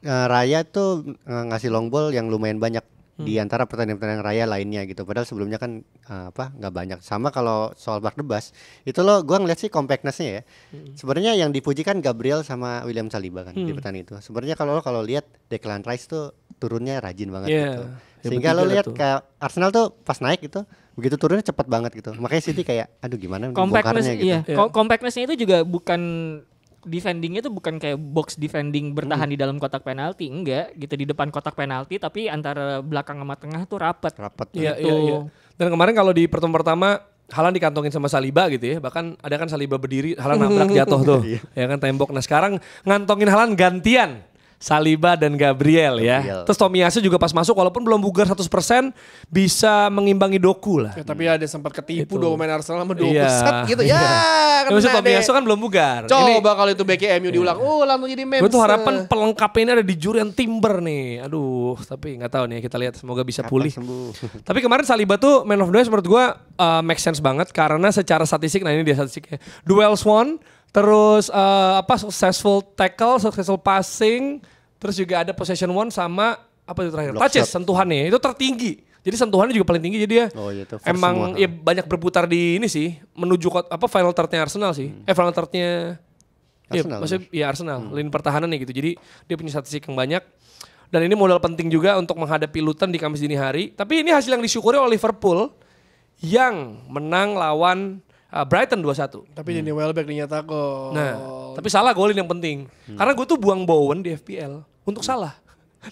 Raya tuh ngasih long ball yang lumayan banyak di antara pertandingan-pertandingan Raya lainnya gitu. Padahal sebelumnya kan nggak banyak. Sama kalau soal Park the Bus, itu lo gua ngeliat sih compactness-nya ya. Sebenarnya yang dipuji kan Gabriel sama William Saliba kan di pertandingan itu. Sebenarnya kalau lihat Declan Rice tuh turunnya rajin banget Iya, gitu. ya Sehingga lo bertiga lihat tuh. kayak Arsenal tuh pas naik gitu, begitu turunnya cepat banget gitu. Makanya City kayak aduh gimana Compactness bongkarnya gitu. iya. Iya. Compactness-nya itu juga bukan defendingnya itu bukan kayak box defending bertahan di dalam kotak penalti, enggak gitu di depan kotak penalti, tapi antara belakang sama tengah tuh rapat. Rapat. Iya, Gitu. iya. Dan kemarin kalau di pertemuan pertama Haaland dikantongin sama Saliba gitu ya. Bahkan ada kan Saliba berdiri, Haaland nabrak jatuh tuh. Ya kan tembok. Nah sekarang ngantongin Haaland gantian. Saliba dan Gabriel ya. Gabriel. Terus Tomiyasu juga pas masuk walaupun belum bugar 100% bisa mengimbangi Doku lah. Ya, tapi ada sempat ketipu Itu. dua pemain Arsenal sama dua Iya. pusat gitu ya. Ya, maksudnya Kena deh. Tomiyasu kan belum bugar. Coba kalau itu BK MU diulang tuh jadi memes. Gue tuh harapan pelengkapnya ini ada di Jurriën Timber nih. Aduh, tapi nggak tahu nih, kita lihat semoga bisa pulih. Sembuh. Tapi kemarin Saliba tuh man of the match menurut gue make sense banget karena secara statistik, nah ini dia statistiknya. Duels won, terus successful tackle, successful passing, terus juga ada possession won sama apa itu terakhir? Block Touches, shot. sentuhannya itu tertinggi. Jadi sentuhannya juga paling tinggi, jadi dia Oh iya tuh, first emang semua. ya banyak berputar di ini sih menuju final thirdnya Arsenal sih. Final thirdnya Arsenal, maksudnya ya Arsenal, lini pertahanan nih gitu. Jadi dia punya statistik yang banyak. Dan ini modal penting juga untuk menghadapi Luton di Kamis dini hari. Tapi ini hasil yang disyukuri oleh Liverpool yang menang lawan Brighton 2-1. Tapi Danny Welbeck dinyata gol. Nah, tapi salah golin yang penting. Karena gue tuh buang Bowen di FPL untuk salah.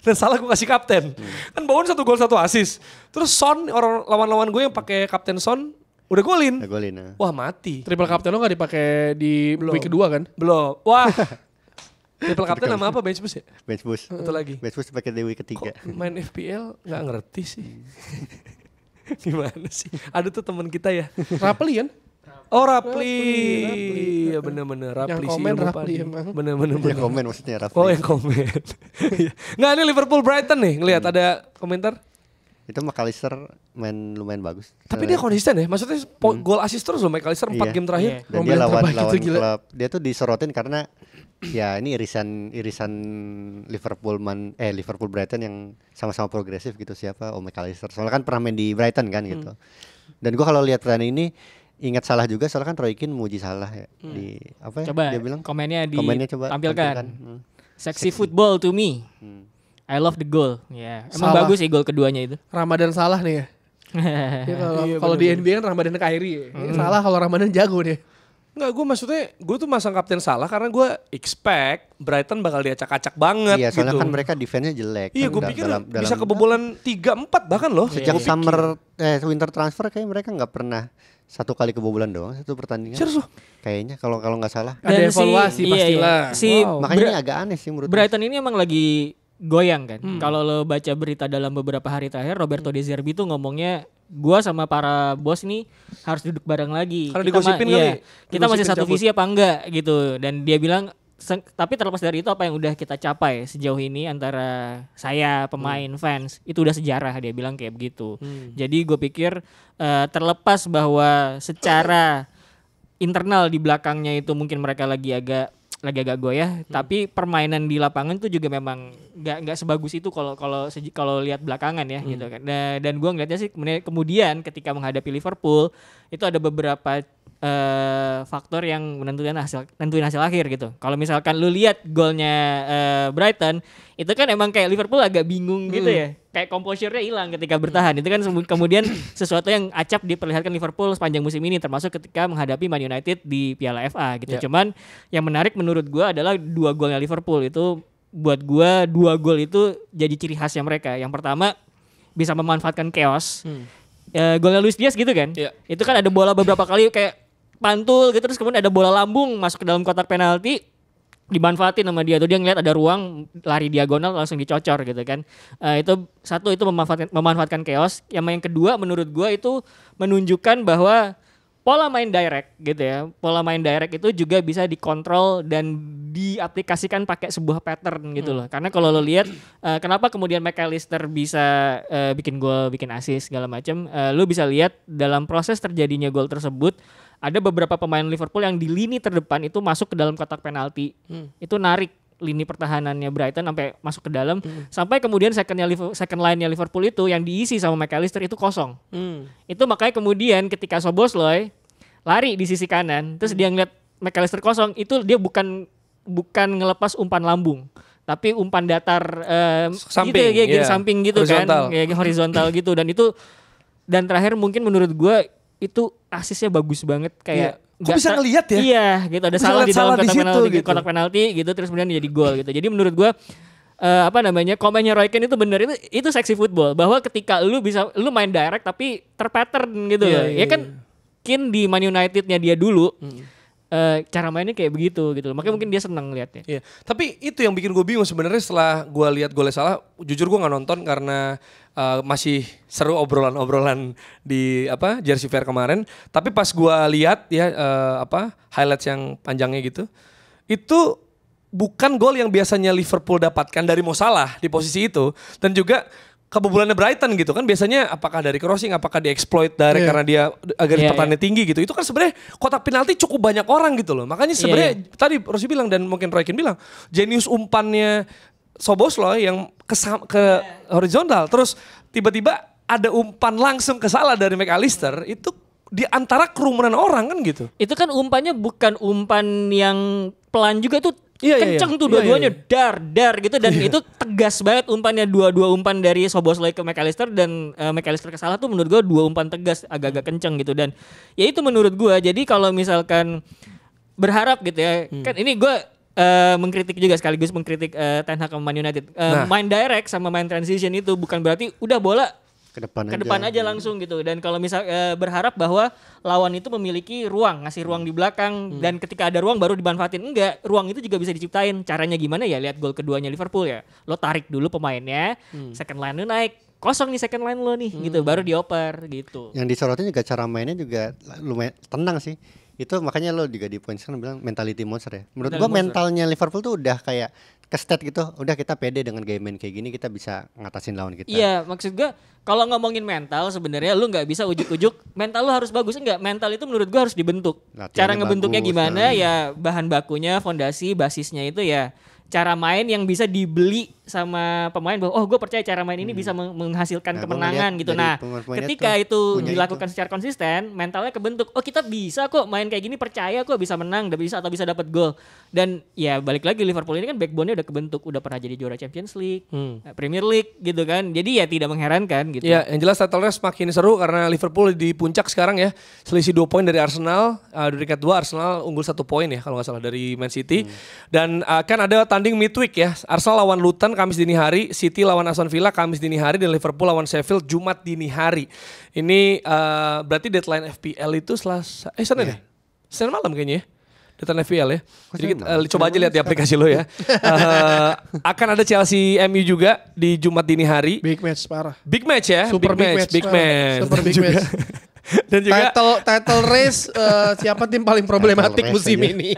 Dan salah gue kasih kapten. Kan Bowen 1 gol 1 assist. Terus Son, orang lawan-lawan gue yang pakai kapten Son udah golin. Udah golin. Nah. Wah mati. Triple captain lo gak dipakai di week kedua kan? Belum. Wah. Triple kapten nama apa? Bench boost ya? Bench boost. Satu lagi. Bench boost pakai Dewi ketiga. Kok main FPL nggak ngerti sih. Gimana sih? Ada tuh teman kita ya. Rapli kan? Oh Rapli. Ya bener-bener Rapli Yang sih. komen ilmu Rapli padi. emang. Bener-bener. Yang komen maksudnya Rafi. Oh yang komen. Iya. Nggak ini Liverpool Brighton nih. Ngelihat ada komentar. Itu McAllister main lumayan bagus. Tapi dia konsisten ya. Maksudnya gol assist terus loh McAllister 4 Iya. game terakhir. Dan dia Pemain lawan terbaik itu, gila. klub. Dia tuh disorotin karena ya ini irisan Liverpool Brighton yang sama-sama progresif gitu, siapa McAllister. Soalnya kan pernah main di Brighton kan gitu. Dan gua kalau lihat pertandingan ini ingat Salah juga, soalnya kan Roy Keane muji Salah ya di apa ya? Coba Dia bilang komennya coba ditampilkan. Sexy football to me. I love the goal. Ya, emang Salah. bagus sih gol keduanya itu. Ramadan Salah nih ya. Ya, kalau di NBA kan Ramadan Kyrie ya. Ini Salah kalau Ramadan jago deh. Enggak, gue tuh masang kapten Salah karena gue expect Brighton bakal diacak-acak banget Iya, soalnya gitu. kan mereka defense-nya jelek. Iya, kan gue pikir bisa kebobolan 3-4 bahkan loh. sejak Gua pikir. winter transfer kayak mereka nggak pernah satu kali kebobolan doang satu pertandingan. Serius loh? Kayaknya kalau nggak salah. Ada evaluasi pastilah. Si Makanya ini agak aneh sih menurut Brighton ini emang lagi goyang kan. Kalau lo baca berita dalam beberapa hari terakhir, Roberto De Zerbi tuh ngomongnya gua sama para bos nih harus duduk bareng lagi. Karena digosipin kali. Kita masih satu visi apa enggak gitu. Dan dia bilang tapi terlepas dari itu apa yang udah kita capai sejauh ini antara saya, pemain, fans, itu udah sejarah, dia bilang kayak begitu. Jadi gue pikir terlepas bahwa secara internal di belakangnya itu mungkin mereka lagi agak goyah, tapi permainan di lapangan itu juga memang nggak sebagus itu kalau lihat belakangan ya gitu kan. Dan gue ngeliatnya sih kemudian ketika menghadapi Liverpool itu ada beberapa faktor yang nentuin hasil akhir gitu. Kalau misalkan lu lihat golnya Brighton, itu kan emang kayak Liverpool agak bingung gitu ya. Kayak composure-nya hilang ketika bertahan. Itu kan kemudian sesuatu yang acap diperlihatkan Liverpool sepanjang musim ini, termasuk ketika menghadapi Man United di Piala FA gitu. Cuman yang menarik menurut gua adalah 2 golnya Liverpool itu, buat gua 2 gol itu jadi ciri khasnya mereka. Yang pertama bisa memanfaatkan chaos. Golnya Luis Diaz gitu kan. Itu kan ada bola beberapa kali kayak pantul gitu, terus kemudian ada bola lambung masuk ke dalam kotak penalti, dimanfaatin sama dia tuh, dia ngeliat ada ruang lari diagonal langsung dicocor gitu kan. Itu satu, itu memanfaatkan chaos. Yang kedua menurut gua itu menunjukkan bahwa pola main direct gitu ya. Pola main direct itu juga bisa dikontrol dan diaplikasikan pakai sebuah pattern gitu loh. Karena kalau lo lihat kenapa kemudian McAllister bisa bikin gol, bikin assist segala macam, lo bisa lihat dalam proses terjadinya gol tersebut ada beberapa pemain Liverpool yang di lini terdepan itu masuk ke dalam kotak penalti. Itu narik lini pertahanannya Brighton sampai masuk ke dalam, sampai kemudian second line-nya Liverpool itu yang diisi sama McAllister itu kosong. Itu makanya kemudian ketika Szoboszlai lari di sisi kanan, terus dia ngeliat McAllister kosong, itu dia bukan ngelepas umpan lambung, tapi umpan datar samping, gitu, samping gitu horizontal. Kan, kayak horizontal gitu. Dan terakhir mungkin menurut gue itu asisnya bagus banget, kayak kok bisa ngelihat ya? Iya, gitu ada salah di dalam kotak penalti gitu, terus kemudian jadi gol gitu. Jadi menurut gue komennya Roy Keane itu benar, itu seksi football, bahwa ketika lu main direct tapi terpattern gitu. Ya kan Keane di Man United-nya dia dulu cara mainnya kayak begitu gitu. Makanya mungkin dia senang lihatnya. Iya. Tapi itu yang bikin gue bingung sebenarnya setelah gue lihat golnya Salah. Jujur gue nggak nonton karena masih seru obrolan di Jersey Fair kemarin. Tapi pas gue lihat ya highlights yang panjangnya gitu, itu bukan gol yang biasanya Liverpool dapatkan dari Mo Salah di posisi itu, dan juga kebobolannya Brighton gitu kan, biasanya apakah dari crossing, apakah dieksploit dari karena dia garis pertahanannya tinggi gitu. Itu kan sebenarnya kotak penalti cukup banyak orang gitu loh. Makanya sebenarnya tadi Rossi bilang dan mungkin Roy Keane bilang, jenius umpannya Szoboszlai yang ke horizontal, terus tiba-tiba ada umpan langsung ke Salah dari McAllister, itu di antara kerumunan orang kan gitu. Itu kan umpannya bukan umpan yang pelan juga, tuh kenceng tuh dua-duanya, dar gitu, dan itu tegas banget umpannya, dua umpan dari Szoboszlai ke McAllister dan McAllister ke Salah tuh menurut gue 2 umpan tegas agak-agak kenceng gitu. Dan ya itu menurut gue, jadi kalau misalkan berharap gitu ya, kan ini gue mengkritik juga sekaligus mengkritik Ten Hag sama Man United. Main direct sama main transition itu bukan berarti udah bola ke depan aja langsung gitu. Dan kalau misal berharap bahwa lawan itu memiliki ruang, ngasih ruang di belakang, dan ketika ada ruang baru dimanfaatin. Enggak, ruang itu juga bisa diciptain. Caranya gimana ya? Lihat gol keduanya Liverpool ya. Lo tarik dulu pemainnya, second line lo naik, kosong nih second line lo nih gitu, baru dioper gitu. Yang disorotin juga cara mainnya juga lumayan tenang sih. Itu makanya lo juga di poin sekarang bilang mentality monster ya. Menurut gua mentalnya Liverpool tuh udah kayak ke state gitu. Udah kita pede dengan game main kayak gini, kita bisa ngatasin lawan kita. Iya, maksud gua kalau ngomongin mental sebenarnya lu nggak bisa ujuk-ujuk mental lu harus bagus, enggak. Mental itu menurut gua harus dibentuk. Latihannya cara ngebentuknya bagus, gimana ya, bahan bakunya, fondasi, basisnya itu ya cara main yang bisa dibeli sama pemain, bahwa gue percaya cara main ini bisa menghasilkan kemenangan gitu. Nah, ketika itu dilakukan secara konsisten, mentalnya kebentuk. Oh, kita bisa kok main kayak gini, percaya kok bisa menang, bisa dapat gol. Dan ya balik lagi, Liverpool ini kan backbone-nya udah kebentuk, udah pernah jadi juara Champions League, Premier League gitu kan. Jadi ya tidak mengherankan gitu. Ya, yang jelas title race makin seru karena Liverpool di puncak sekarang ya. Selisih 2 poin dari Arsenal, di peringkat 2 Arsenal unggul 1 poin ya kalau nggak salah dari Man City. Dan kan ada tanding midweek ya. Arsenal lawan Luton Kamis dini hari, City lawan Aston Villa Kamis dini hari, dan Liverpool lawan Sheffield Jumat dini hari. Ini berarti deadline FPL itu Senin ya? Senin malam kayaknya ya. Data FPL ya. Jadi coba aja lihat di aplikasi lo ya. Akan ada Chelsea MU juga di Jumat dini hari. Big match parah. Big match ya. Super big match. Super big match. Dan juga title race siapa tim paling problematik musim ini?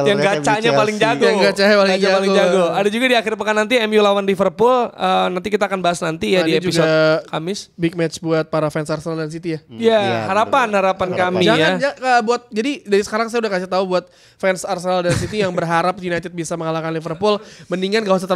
yang gacanya paling jago. Yang gacanya paling jago. Ada juga di akhir pekan nanti MU lawan Liverpool. Nanti kita akan bahas nanti ya di episode Kamis. Big match buat para fans Arsenal dan City ya. Iya, harapan kami Jangan ya. buat jadi dari sekarang saya udah kasih tahu buat fans Arsenal dan City yang berharap United bisa mengalahkan Liverpool, mendingan gak usah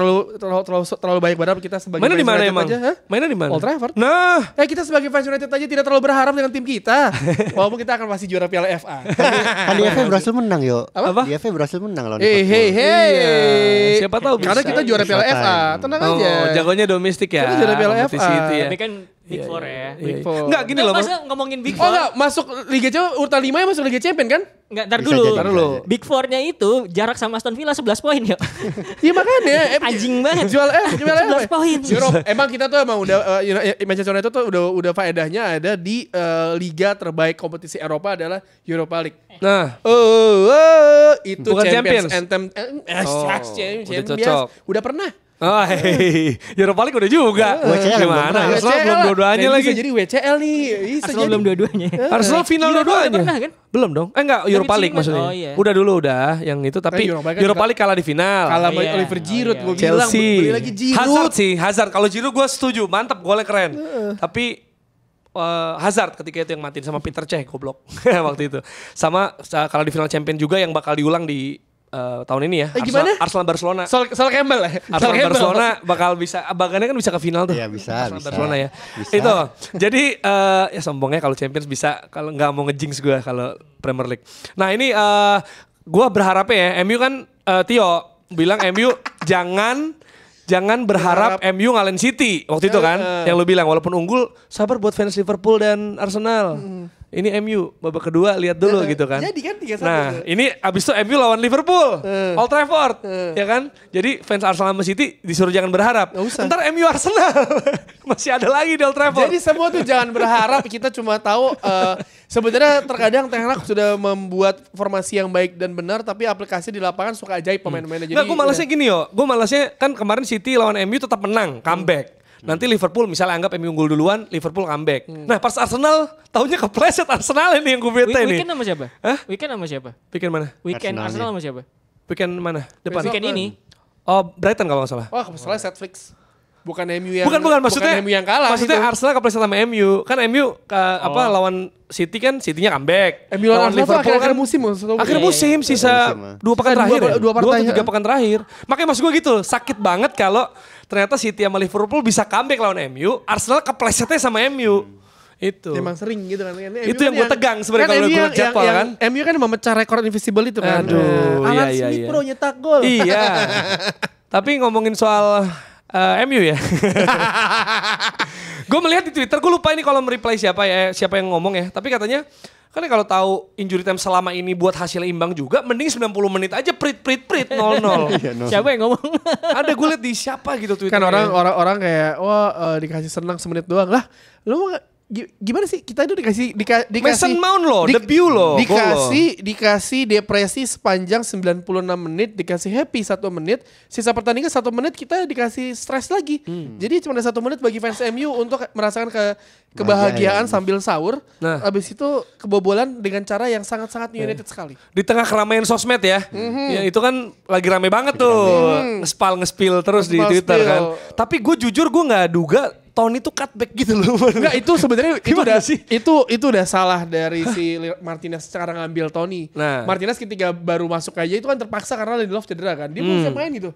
terlalu banyak berharap. Kita sebagai fans United aja. Mainnya di mana? Old Trafford. Nah, kita sebagai fans United aja tidak terlalu berharap dengan tim kita. Walaupun kita akan pasti juara Piala FA. Kan di FA berhasil menang yo. Apa? Di FA berhasil menang lawan Liverpool. Siapa tahu bisa. Karena kita juara Piala FA. Tenang aja. Jagonya domestik ya. Kita juara Piala FA. City ya. Tapi kan Big Four ya. Big Four. Enggak gini loh. Masa ngomongin Big Four? enggak, masuk Liga Champions urutan 5 ya masuk Liga Champions kan? Enggak, ntar Bisa dulu. jadi. Big Four-nya itu jarak sama Aston Villa 11 poin ya. Iya makanya. Anjing banget. Jual 11 poin. Europe. Emang kita tuh emang udah Manchester United tuh udah faedahnya ada di liga terbaik kompetisi Eropa adalah Europa League. Nah, itu bukan Champions Champions. Anthem. Udah cocok. Udah pernah. Oh, Europa League udah juga. WCL Gimana? Arsenal belum dua-duanya lagi. Bisa jadi WCL nih. Arsenal belum dua-duanya. Arsenal final dua-duanya. Pernah kan? Belum dong. Enggak, Europa League maksudnya. Oh, iya. Udah dulu udah yang itu tapi Europa League kalah di final. Kalah sama Iya. Oliver Giroud. Gue bilang Chelsea. beli lagi Giroud. Hazard sih, Hazard. Kalau Giroud gue setuju, mantap, golnya keren. Tapi Hazard ketika itu yang matiin sama Peter Cech, goblok waktu itu. Sama kalau di final champion juga yang bakal diulang di tahun ini ya. Gimana? Arsenal Barcelona. Sol Campbell ya? Arsenal Barcelona bakal bisa, bahkannya kan bisa ke final tuh. Iya bisa. Arsenal Barcelona ya. Itu. Jadi ya sombongnya kalau Champions bisa, kalau nggak mau ngejinx gue kalau Premier League. Nah ini gue berharapnya ya, MU kan Tio bilang MU jangan berharap MU ngalahin City waktu itu kan, yang lu bilang walaupun unggul sabar buat fans Liverpool dan Arsenal. Ini MU babak kedua lihat dulu gitu kan. Jadi kan 3-1. Nah ini abis itu MU lawan Liverpool, Old Trafford, ya kan. Jadi fans Arsenal sama City disuruh jangan berharap. Ntar MU Arsenal masih ada lagi di Old Trafford. Jadi semua tuh jangan berharap, kita cuma tahu sebenarnya terkadang Ten Hag sudah membuat formasi yang baik dan benar, tapi aplikasi di lapangan suka ajaib pemain-pemainnya. Nggak, gue malasnya gini yo. Gue malasnya kan kemarin City lawan MU tetap menang, comeback. Nanti Liverpool misalnya anggap MU unggul duluan, Liverpool comeback. Nah pas Arsenal, taunya kepleset Arsenal ini yang gue bete nih. Weekend sama siapa? Hah? Weekend sama siapa? Weekend mana? Weekend Arsenal sama siapa? Weekend mana? Depan. Weekend ini. Oh Brighton kalau nggak salah. Wah salah Netflix. Bukan MU yang Bukan maksudnya MU yang kalah. Maksudnya itu. Arsenal kepleset sama MU. Kan MU lawan City kan Citynya comeback. MU lawan Liverpool akhir kan musim. Akhir musim sisa 2 pekan terakhir. 2-3 pekan terakhir. Makanya maksud gue gitu, sakit banget kalau ternyata City sama Liverpool bisa comeback lawan MU, Arsenal keplesetnya sama MU. Itu. Emang sering gitu kan. Itu yang gue tegang sebenarnya kalau gue jadwal kan. MU kan memecah rekor invisible itu kan. Aduh, Alan iya. Smith Pro nyetak gol. Iya. Tapi ngomongin soal MU ya. Gue melihat di Twitter, gue lupa ini kolom reply siapa yang ngomong ya. Tapi katanya kan kalau tahu injury time selama ini buat hasil imbang juga, mending 90 menit aja prit 0-0. Siapa yang ngomong? Ada gue liat di siapa gitu Twitter. Kan orang kayak dikasih senang semenit doang lah. Lu mau gimana sih kita itu dikasih Mason Mount loh, debut loh. Dikasih depresi sepanjang 96 menit, dikasih happy 1 menit, sisa pertandingan 1 menit kita dikasih stres lagi. Jadi cuma ada 1 menit bagi fans MU untuk merasakan kebahagiaan sambil sahur. Nah, abis itu kebobolan dengan cara yang sangat-sangat United sekali. Di tengah keramaian sosmed ya, ya itu kan lagi rame banget tuh, nge-spill terus di Twitter kan. Tapi gue jujur gue nggak duga Tony itu cutback gitu loh. Enggak, itu sebenarnya itu udah salah dari si Martinez cara ngambil Tony. Nah. Martinez ketika baru masuk aja itu kan terpaksa karena Lindelof cedera kan. Dia belum bisa main gitu.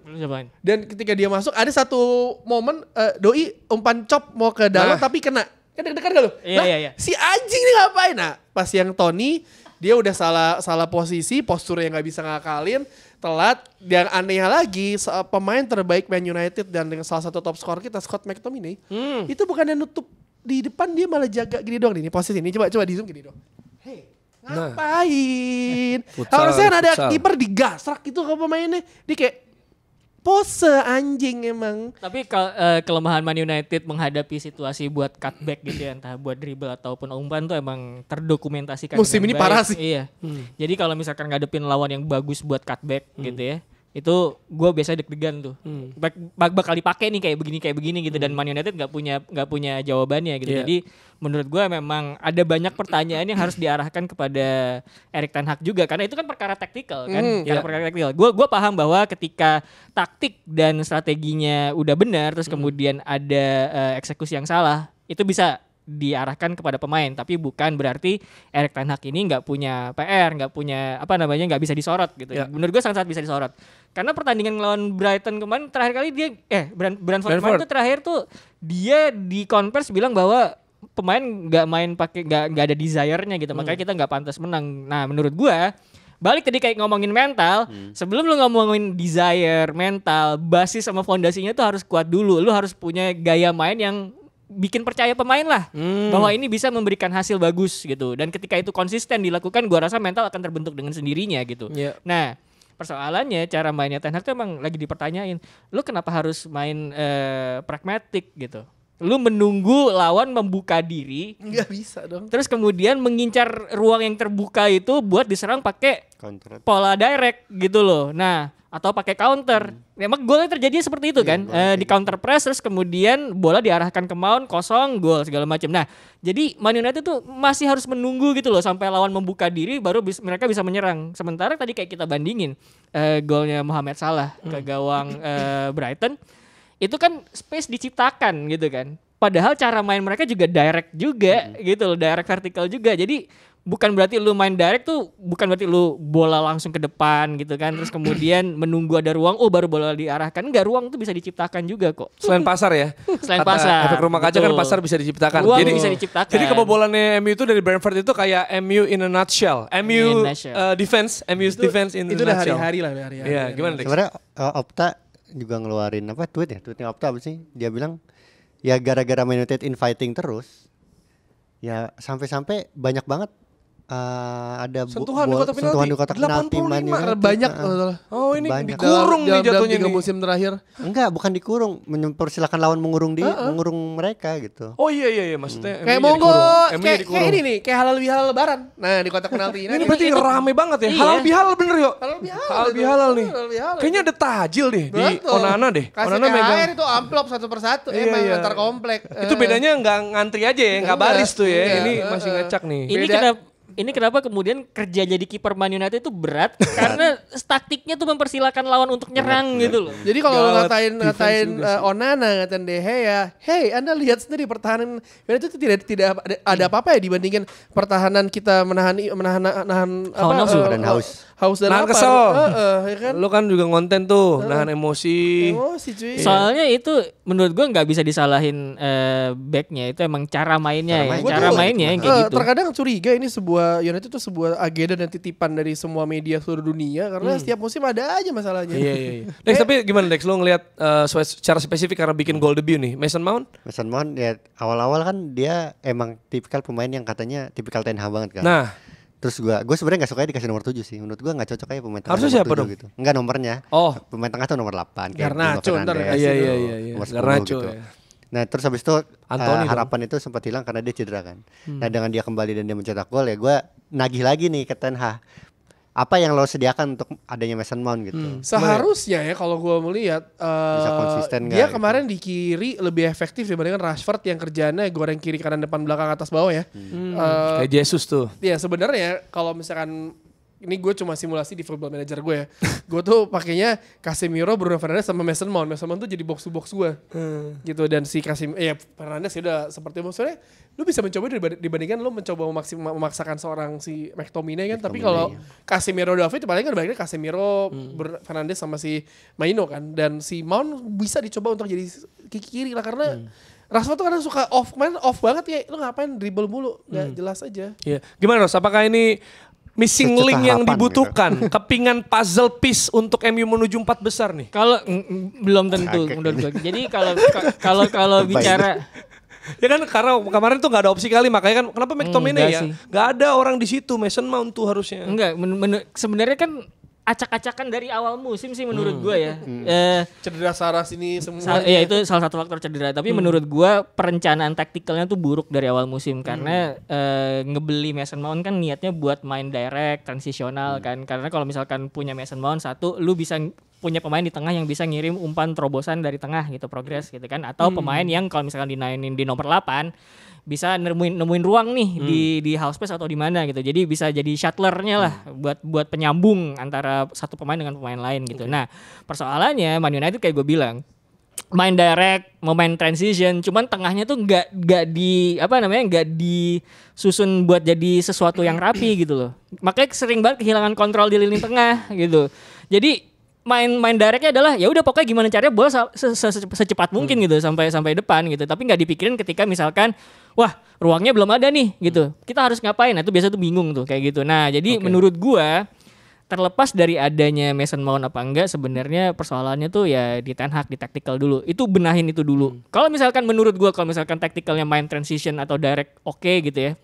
Dan ketika dia masuk ada satu momen doi umpan chop mau ke dalam tapi kena. Dekat gak lu? Iya. Si anjing ini ngapain? Nah, pas yang Tony dia udah salah posisi, posturnya nggak bisa ngakalin, telat. Yang aneh lagi, pemain terbaik Man United dan dengan salah satu top skor kita Scott McTominay, itu bukannya nutup di depan, dia malah jaga gini doang nih posisi ini. Coba di zoom gini dong. Hey, ngapain? Harusnya ada kiper digasrak gitu ke pemainnya. Dia kayak pose anjing emang. Tapi kelemahan Man United menghadapi situasi buat cutback gitu ya, entah buat dribble ataupun umpan tuh emang terdokumentasikan. Musim ini baik. parah sih. Iya. Jadi kalau misalkan ngadepin lawan yang bagus buat cutback gitu ya, itu gue biasa deg-degan tuh. Bakal dipakai nih kayak begini gitu, dan Man United nggak punya jawabannya gitu. Yeah. Jadi menurut gue memang ada banyak pertanyaan yang harus diarahkan kepada Erik ten Hag juga, karena itu kan perkara taktikal kan. Perkara taktikal. Gue paham bahwa ketika taktik dan strateginya udah benar, terus kemudian ada eksekusi yang salah, itu bisa diarahkan kepada pemain, tapi bukan berarti Erik ten Hag ini nggak punya PR, nggak bisa disorot gitu. Yeah. Menurut gue sangat bisa disorot. Karena pertandingan melawan Brighton kemarin terakhir kali dia Brentford kemarin tuh terakhir tuh dia di conference bilang bahwa pemain nggak main pakai nggak ada desire-nya gitu, makanya kita nggak pantas menang. Nah menurut gue balik tadi kayak ngomongin mental, sebelum lu ngomongin desire, mental, basis sama fondasinya tuh harus kuat dulu. Lu harus punya gaya main yang bikin percaya pemain lah bahwa ini bisa memberikan hasil bagus gitu. Dan ketika itu konsisten dilakukan, gua rasa mental akan terbentuk dengan sendirinya gitu. Yeah. Nah, persoalannya cara mainnya Ten Hag tuh emang lagi dipertanyain. Lu kenapa harus main pragmatik gitu? Lu menunggu lawan membuka diri, Nggak bisa dong. terus kemudian mengincar ruang yang terbuka itu buat diserang pakai Counter. pola direct gitu loh. Nah, atau pakai counter. Memang golnya terjadi seperti itu kan. Di counter press terus kemudian bola diarahkan ke Mount, kosong, gol segala macam. Nah, jadi Man United tuh masih harus menunggu gitu loh sampai lawan membuka diri baru mereka bisa menyerang. Sementara tadi kayak kita bandingin golnya Mohamed Salah ke gawang Brighton, itu kan space diciptakan gitu kan. Padahal cara main mereka juga direct juga gitu loh, direct vertikal juga. Jadi bukan berarti lu main direct tuh bukan berarti lu bola langsung ke depan gitu kan, terus kemudian menunggu ada ruang baru bola diarahkan. Enggak, ruang tuh bisa diciptakan juga kok. Selain pasar ya. Selain Kata pasar. Efek rumah kaca kan Betul. pasar bisa diciptakan. Ruang bisa diciptakan. Jadi kebobolannya MU itu dari Brentford itu kayak MU in a nutshell. MU defense, MU's defense in a Itu udah nutshell. hari-hari lah, hari-hari. Iya, gimana Dex? Sebenarnya Opta juga ngeluarin tweetnya Opta apa sih? Dia bilang ya gara-gara Man United infighting terus, ya sampai-sampai banyak banget ada Sentuhan di kotak penalti. sentuhan di kotak penalti Man 85. United. Banyak. Oh ini Banyak. dikurung nih jatuhnya 3 nih. musim terakhir. Enggak, bukan dikurung, mempersilahkan lawan mengurung mereka gitu. Oh iya maksudnya Kayak MU-nya monggo dikurung. MU-nya kayak dikurung. ini nih, kayak halal bihalal lebaran. Nah, di kotak penalti Ini berarti rame banget ya. Iya. Halal bihalal bener yuk. halal bihalal. Halal bihalal nih. Halal bihalal. Kayaknya ada tajil deh di Betul. Onana deh. Kasih Onana megang. THR itu amplop satu persatu emang Iya. antar komplek. Itu bedanya nggak ngantri aja ya, nggak Enggak, baris tuh ya. enggak. Ini masih ngacak nih. Ini kenapa kemudian kerja jadi kiper Man United itu berat karena taktiknya tuh mempersilakan lawan untuk nyerang gitu loh. Jadi kalau lu Gawat, ngatain defense juga sih. Onana, ngatain De Gea, hey Anda lihat sendiri pertahanan itu tidak ada apa-apa ya dibandingin pertahanan kita menahan Hawa nafsu dan haus. dan Nahan lapar. kesel. Ya kan? Lu kan juga konten tuh, nahan emosi. Emosi cuy. Soalnya itu menurut gua nggak bisa disalahin backnya, itu emang cara mainnya ya. Gua Cara tuh, mainnya yang kayak gitu. Terkadang curiga ini United itu sebuah agenda dan titipan dari semua media seluruh dunia karena setiap musim ada aja masalahnya. Iya. Dex, tapi gimana Dex, lu ngelihat secara spesifik karena bikin goal debut nih, Mason Mount? Mason Mount ya awal-awal kan dia emang tipikal pemain yang katanya tipikal Ten Hag banget kan. Nah, Terus gue sebenarnya nggak suka dikasih nomor 7 sih. Menurut gue nggak cocok aja pemain tengah. Harusnya nomor siapa 7 dong? gitu. Enggak nomornya. Oh. Pemain tengah tuh nomor 8 kayak Garnacho Bruno ntar Fernandes dikasih. Iya. nomor 10 Garnacho gitu. ya. Nah terus habis itu Anthony harapan itu sempat hilang karena dia cedera kan. Nah dengan dia kembali dan dia mencetak gol ya gue nagih lagi nih ke Ten Hag. Apa yang lo sediakan untuk adanya Mason Mount gitu. Seharusnya ya kalau gue melihat Bisa konsisten dia nggak kemarin di kiri lebih efektif dibandingkan Rashford yang kerjaannya goreng kiri kanan depan belakang atas bawah ya. Kayak Jesus tuh. Ya sebenarnya kalau misalkan ini gue cuma simulasi di Football Manager gue ya. Gue tuh pakainya Casemiro, Bruno Fernandes sama Mason Mount. Mason Mount tuh jadi box to box gue. Gitu dan si Fernandes ya udah seperti maksudnya lu bisa mencoba dibandingkan lu mencoba memaksakan seorang si McTominay kan. Tapi kalau Casemiro David paling kan baiknya Casemiro, Fernandes sama si Maino kan. Dan si Mount bisa dicoba untuk jadi kiri lah karena Rashford tuh kadang suka off banget ya. Lu ngapain dribble mulu? Gak jelas aja. Iya. Gimana Ros? Apakah ini missing Secerca link yang harapan dibutuhkan, kepingan puzzle piece untuk MU menuju 4 besar nih? Kalau belum tentu menurut gue. Jadi kalau bicara Ya kan karena kemarin tuh nggak ada opsi kali, makanya kan kenapa McTominay enggak ya? sih. Nggak ada orang di situ, Mason Mount tuh harusnya. enggak sebenarnya kan acak-acakan dari awal musim sih menurut gue ya. Cedera Saras ini semua. Ya itu salah satu faktor cedera. Tapi menurut gue perencanaan taktikalnya tuh buruk dari awal musim karena ngebeli Mason Mount kan niatnya buat main direct, transisional kan. Karena kalau misalkan punya Mason Mount satu, lu bisa punya pemain di tengah yang bisa ngirim umpan terobosan dari tengah gitu, progres gitu kan. Atau pemain yang kalau misalkan dinainin di nomor 8 bisa nemuin ruang nih di half space atau di mana gitu. Jadi bisa jadi shuttlernya lah buat penyambung antara satu pemain dengan pemain lain gitu. Nah, persoalannya Man United kayak gue bilang main direct, mau main transition, cuman tengahnya tuh nggak disusun buat jadi sesuatu yang rapi gitu loh. Makanya sering banget kehilangan kontrol di lini tengah gitu. Jadi main directnya adalah ya udah pokoknya gimana caranya bola secepat mungkin gitu sampai depan gitu. Tapi nggak dipikirin ketika misalkan wah ruangnya belum ada nih gitu. Kita harus ngapain? Nah, itu biasa tuh bingung tuh kayak gitu. Nah, jadi menurut gua terlepas dari adanya Mason Mount apa enggak, sebenarnya persoalannya tuh ya di Ten Hag, di tactical dulu. Itu benahin itu dulu. Kalau misalkan menurut gua kalau misalkan tacticalnya main transition atau direct oke gitu ya.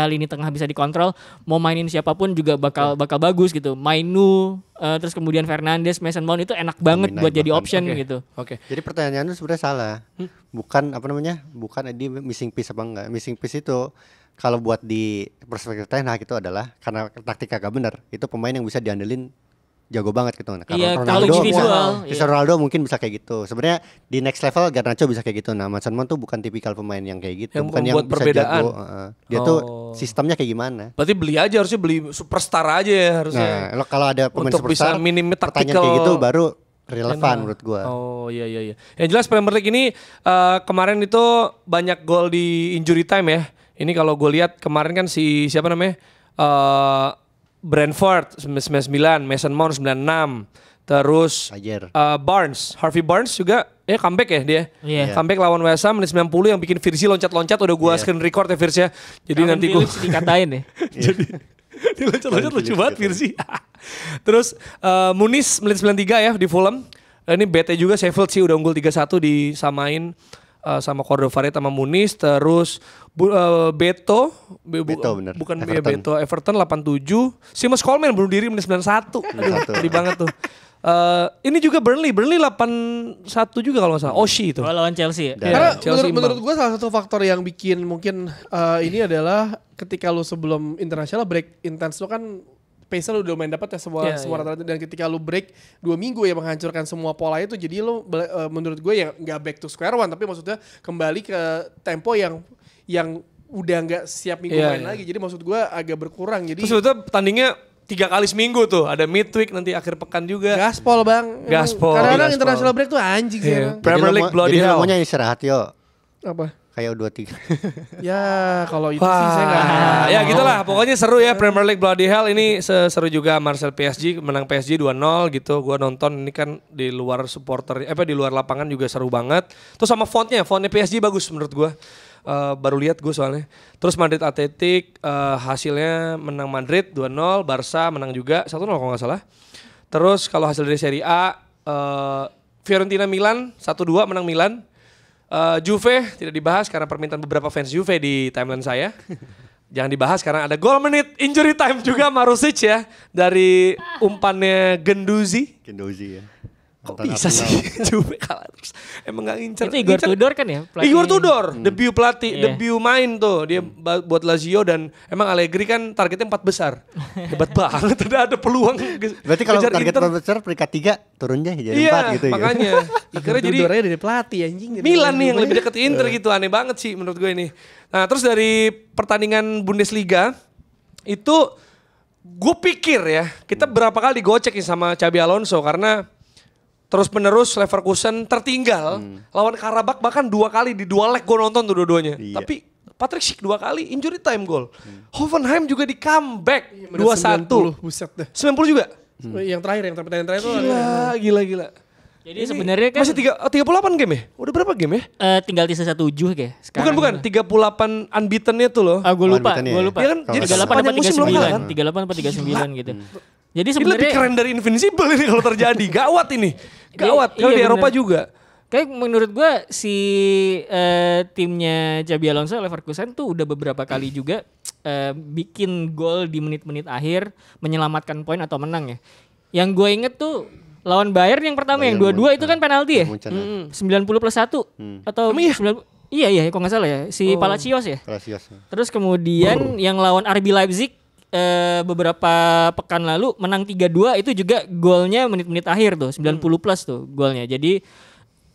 Lini tengah bisa dikontrol, mau mainin siapapun juga bakal bagus gitu. Mainu terus kemudian Fernandes, Mason Mount itu enak banget buat jadi option gitu. Oke. Jadi pertanyaan itu sebenarnya salah. Bukan bukan di missing piece apa enggak. Missing piece itu kalau buat di perspektif Ten Hag itu adalah karena taktik kagak benar. Itu pemain yang bisa diandelin jago banget gitu. Nah, kalau Ronaldo mungkin bisa kayak gitu. Sebenarnya di next level Garnacho bisa kayak gitu. Nah, Mason Mount tuh bukan tipikal pemain yang kayak gitu. Bukan yang bisa perbedaan. jago. Dia tuh sistemnya kayak gimana? Berarti harusnya beli superstar aja ya harusnya. Nah, kalau ada pemain untuk superstar, bisa minim pertanyaan kayak gitu baru relevan menurut gua. Oh iya. Yang jelas Premier League ini kemarin itu banyak gol di injury time ya. Ini kalau gue lihat kemarin kan si siapa namanya Brentford 99, Mason Mount 96, terus Harvey Barnes juga comeback ya dia. Comeback lawan West Ham menit 90 yang bikin Virsi loncat-loncat, udah gue screen record ya Virsi ya. Jadi nanti gue dikatain ya. Jadi dia loncat-loncat lucu banget Virsi. Terus Muniz menit 93 ya di Fulham. Ini BT juga Sheffield sih udah unggul 3-1 disamain sama Cordovaret sama Muniz. Terus Beto bener. Bukan Everton 87. Seamus Coleman bunuh diri menit 91. Aduh, sedih banget tuh. Ini juga Burnley 81 juga kalau nggak salah. Oshie itu. Lawan Chelsea. Karena menurut gue salah satu faktor yang bikin mungkin ini adalah ketika lu sebelum internasional break intens lu kan pace lu udah main dapat ya semua rata-rata, dan ketika lu break 2 minggu ya menghancurkan semua pola itu, jadi lu menurut gue ya nggak back to square one, tapi maksudnya kembali ke tempo yang udah nggak siap minggu main lagi. Jadi maksud gue agak berkurang. Jadi terus sebetulnya tandingnya 3 kali seminggu tuh, ada midweek nanti akhir pekan juga. Gaspol bang. Kadang-kadang international break tuh anjing sih. Premier League bloody hell. Jadi lo maunya istirahat yo. Apa? Kayak U23. Ya kalau itu sih saya nggak. Ya gitulah, pokoknya seru ya Premier League bloody hell ini seru juga. Marcel PSG menang PSG 2-0 gitu. Gua nonton ini kan di luar supporter di luar lapangan juga seru banget. Terus sama fontnya PSG bagus menurut gua. Baru lihat gue soalnya. Terus Madrid Athletic hasilnya menang Madrid 2-0, Barca menang juga 1-0 kalau nggak salah. Terus kalau hasil dari Serie A Fiorentina Milan 1-2 menang Milan. Juve tidak dibahas karena permintaan beberapa fans Juve di timeline saya. Jangan dibahas karena ada gol menit injury time juga Marusic ya dari umpannya Genduzi ya. Kok bisa sih Juve kalah terus. Emang gak ngincer. Itu Igor Tudor kan ya? Igor Tudor, debut pelatih, debut main tuh. Dia buat Lazio dan emang Allegri kan targetnya 4 besar. Hebat banget, ada peluang. Berarti kalau target 4 besar peringkat 3 turunnya jadi 4 gitu ya. Makanya. Igor Tudornya dari pelatih anjing. Milan nih yang lebih dekat Inter gitu, aneh banget sih menurut gue ini. Nah terus dari pertandingan Bundesliga itu gue pikir ya, kita berapa kali digocek nih sama Xabi Alonso karena terus-menerus Leverkusen tertinggal lawan Karabakh, bahkan 2 kali di 2 leg gue nonton tuh dua-duanya. Tapi Patrick Schick 2 kali injury time goal. Hoffenheim juga di comeback 2-1. 90, buset deh. 90 juga. Yang terakhir tuh Gila. Jadi sebenarnya kan masih 38 game ya? Udah berapa game ya? Tinggal sisa 7 kayak sekarang. Bukan 38 unbeaten-nya tuh loh. Gue lupa. Ya kan jadi 38 apa 39 gitu. Jadi sebenarnya sebenarnya lebih keren dari Invincible ini kalau terjadi. Gawat ini. Gawat. Kalau di Eropa juga. Kayak menurut gue si timnya Xabi Alonso Leverkusen tuh udah beberapa kali juga bikin gol di menit-menit akhir menyelamatkan poin atau menang ya. Yang gue inget tuh lawan Bayern yang pertama yang 2-2 itu kan penalti ya. 90+1 atau 90. Iya, kok nggak salah ya si Palacios ya. Terus kemudian yang lawan RB Leipzig beberapa pekan lalu menang 3-2 itu juga golnya menit-menit akhir tuh 90+ tuh golnya. Jadi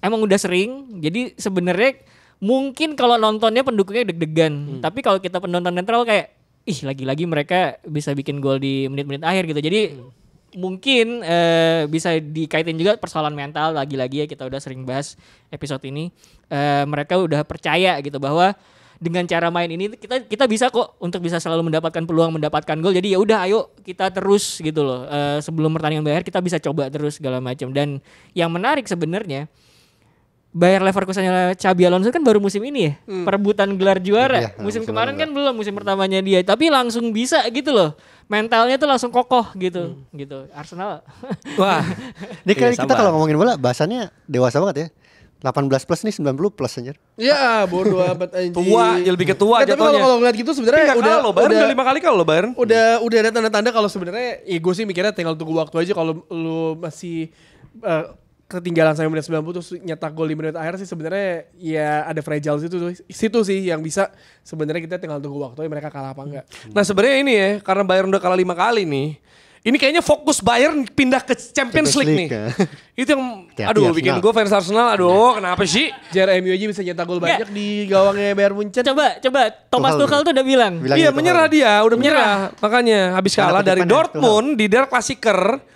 emang udah sering. Jadi sebenarnya mungkin kalau nontonnya pendukungnya deg-degan, tapi kalau kita penonton netral kayak lagi-lagi mereka bisa bikin gol di menit-menit akhir gitu. Jadi mungkin bisa dikaitin juga persoalan mental lagi-lagi ya, kita udah sering bahas episode ini. Mereka udah percaya gitu bahwa dengan cara main ini kita bisa kok untuk bisa selalu mendapatkan peluang, mendapatkan gol. Jadi ya udah ayo kita terus gitu loh. Sebelum pertandingan Bayern kita bisa coba terus segala macam. Dan yang menarik sebenarnya Bayer Leverkusen Xabi Alonso kan baru musim ini ya perebutan gelar juara. Musim kemarin kan belum, musim pertamanya dia, tapi langsung bisa gitu loh. Mentalnya tuh langsung kokoh gitu. Arsenal. Wah. Ini kali kita kalau ngomongin bola bahasannya dewasa banget ya. 18+ nih 90+ anjir. Ya bodoh amat anjing. Tua, ya lebih ke tua jatuhnya. Tapi kalau ngeliat gitu sebenarnya Bayern udah 5 kali kalau Bayern. Udah ada tanda-tanda kalau sebenarnya gue sih mikirnya tinggal tunggu waktu aja. Kalau lu masih ketinggalan sampai menit 90 terus nyetak gol di menit akhir sih sebenarnya ya ada fragile situ sih yang bisa sebenarnya kita tinggal tunggu waktu mereka kalah apa enggak. Nah sebenarnya ini ya karena Bayern udah kalah 5 kali nih. Ini kayaknya fokus Bayern pindah ke Champions League nih. Ya. Itu yang bikin gue fans Arsenal. Kenapa sih? MU aja bisa nyetak gol banyak di gawangnya Bayern Munchen. Coba Thomas Tuchel tuh udah bilang. Iya menyerah dia, udah menyerah. Makanya habis kalah dari Dortmund di Der Klassiker.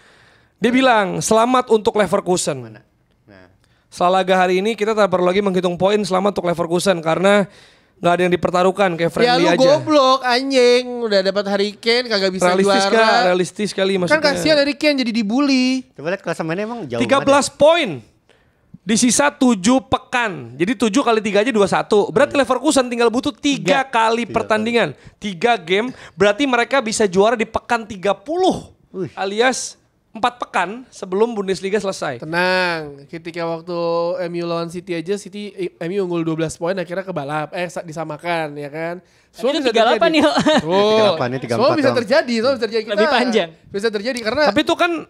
Dia bilang selamat untuk Leverkusen. Setelah laga hari ini kita tak perlu lagi menghitung poin, selamat untuk Leverkusen karena nggak ada yang dipertaruhkan kayak friendly aja. Ya lu goblok anjing, udah dapat Harry Kane kagak bisa juara. Realistis kali maksudnya. Kan kasihan Harry Kane jadi dibully. Coba lihat klasemennya emang jauh 13 poin. Di sisa 7 pekan. Jadi 7 kali 3 aja 21. Berarti Leverkusen tinggal butuh 3 kali pertandingan. 3 game. Berarti mereka bisa juara di pekan 30. Alias 4 pekan sebelum Bundesliga selesai. Tenang, ketika waktu MU lawan City aja, MU unggul 12 poin akhirnya kebalap, disamakan ya kan. Semua bisa 38 nih. Semua bisa terjadi, Lebih panjang. Bisa terjadi karena. Tapi itu kan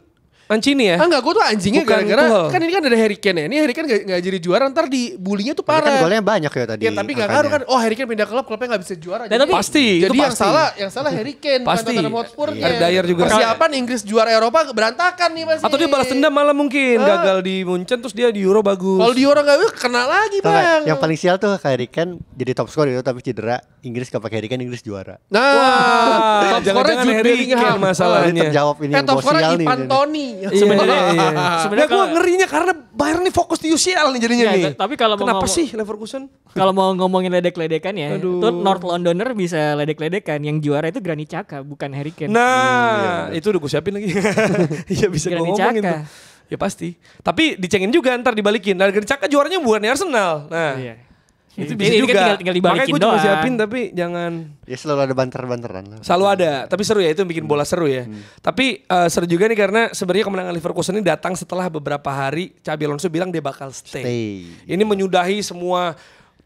Mancini ya? Enggak, gue tuh anjingnya bukan gara-gara kan ini kan ada Harry Kane ya. Ini Harry Kane gak jadi juara, ntar dibulinya tuh parah. Kan golnya banyak ya tadi. Ya tapi gak ngaruh kan. Harry Kane pindah klubnya gak bisa juara. Jadi, pasti. Jadi yang salah Harry Kane. Pasti. Bukan Tottenham Hotspur. Dyer juga. Persiapan Inggris juara Eropa berantakan nih pasti. Atau dia balas dendam malah mungkin. Gagal di Munchen terus dia di Euro bagus. Kalau di Euro gak kena lagi bang. Yang paling sial tuh Harry Kane jadi top skor itu tapi cedera. Inggris gak pakai Harry Kane, Inggris juara. Nah, top skornya jangan Harry Kane masalahnya. Terjawab ini yang top skornya Ivan Toney. Sebenarnya gue ngerinya karena Bayern nih fokus di UCL nih jadinya nih. Tapi kalau kenapa sih Leverkusen? Kalau mau ngomongin ledek-ledekan ya, tuh North Londoner bisa ledek-ledekan. Yang juara itu Granit Xhaka bukan Harry Kane. Nah, itu udah gue siapin lagi. Iya bisa gue ngomongin tuh. Ya pasti. Tapi dicengin juga ntar dibalikin. Nah, Granit Xhaka juaranya bukan Arsenal. Nah. Itu bisa ini juga. Kan tinggal dibalikin makanya gue cuma siapin tapi jangan. Ya selalu ada banter-banteran. Selalu ada. Tapi seru ya, itu yang bikin bola seru ya. Tapi seru juga nih karena sebenarnya kemenangan Leverkusen ini datang setelah beberapa hari Xabi Alonso bilang dia bakal stay. Ini menyudahi semua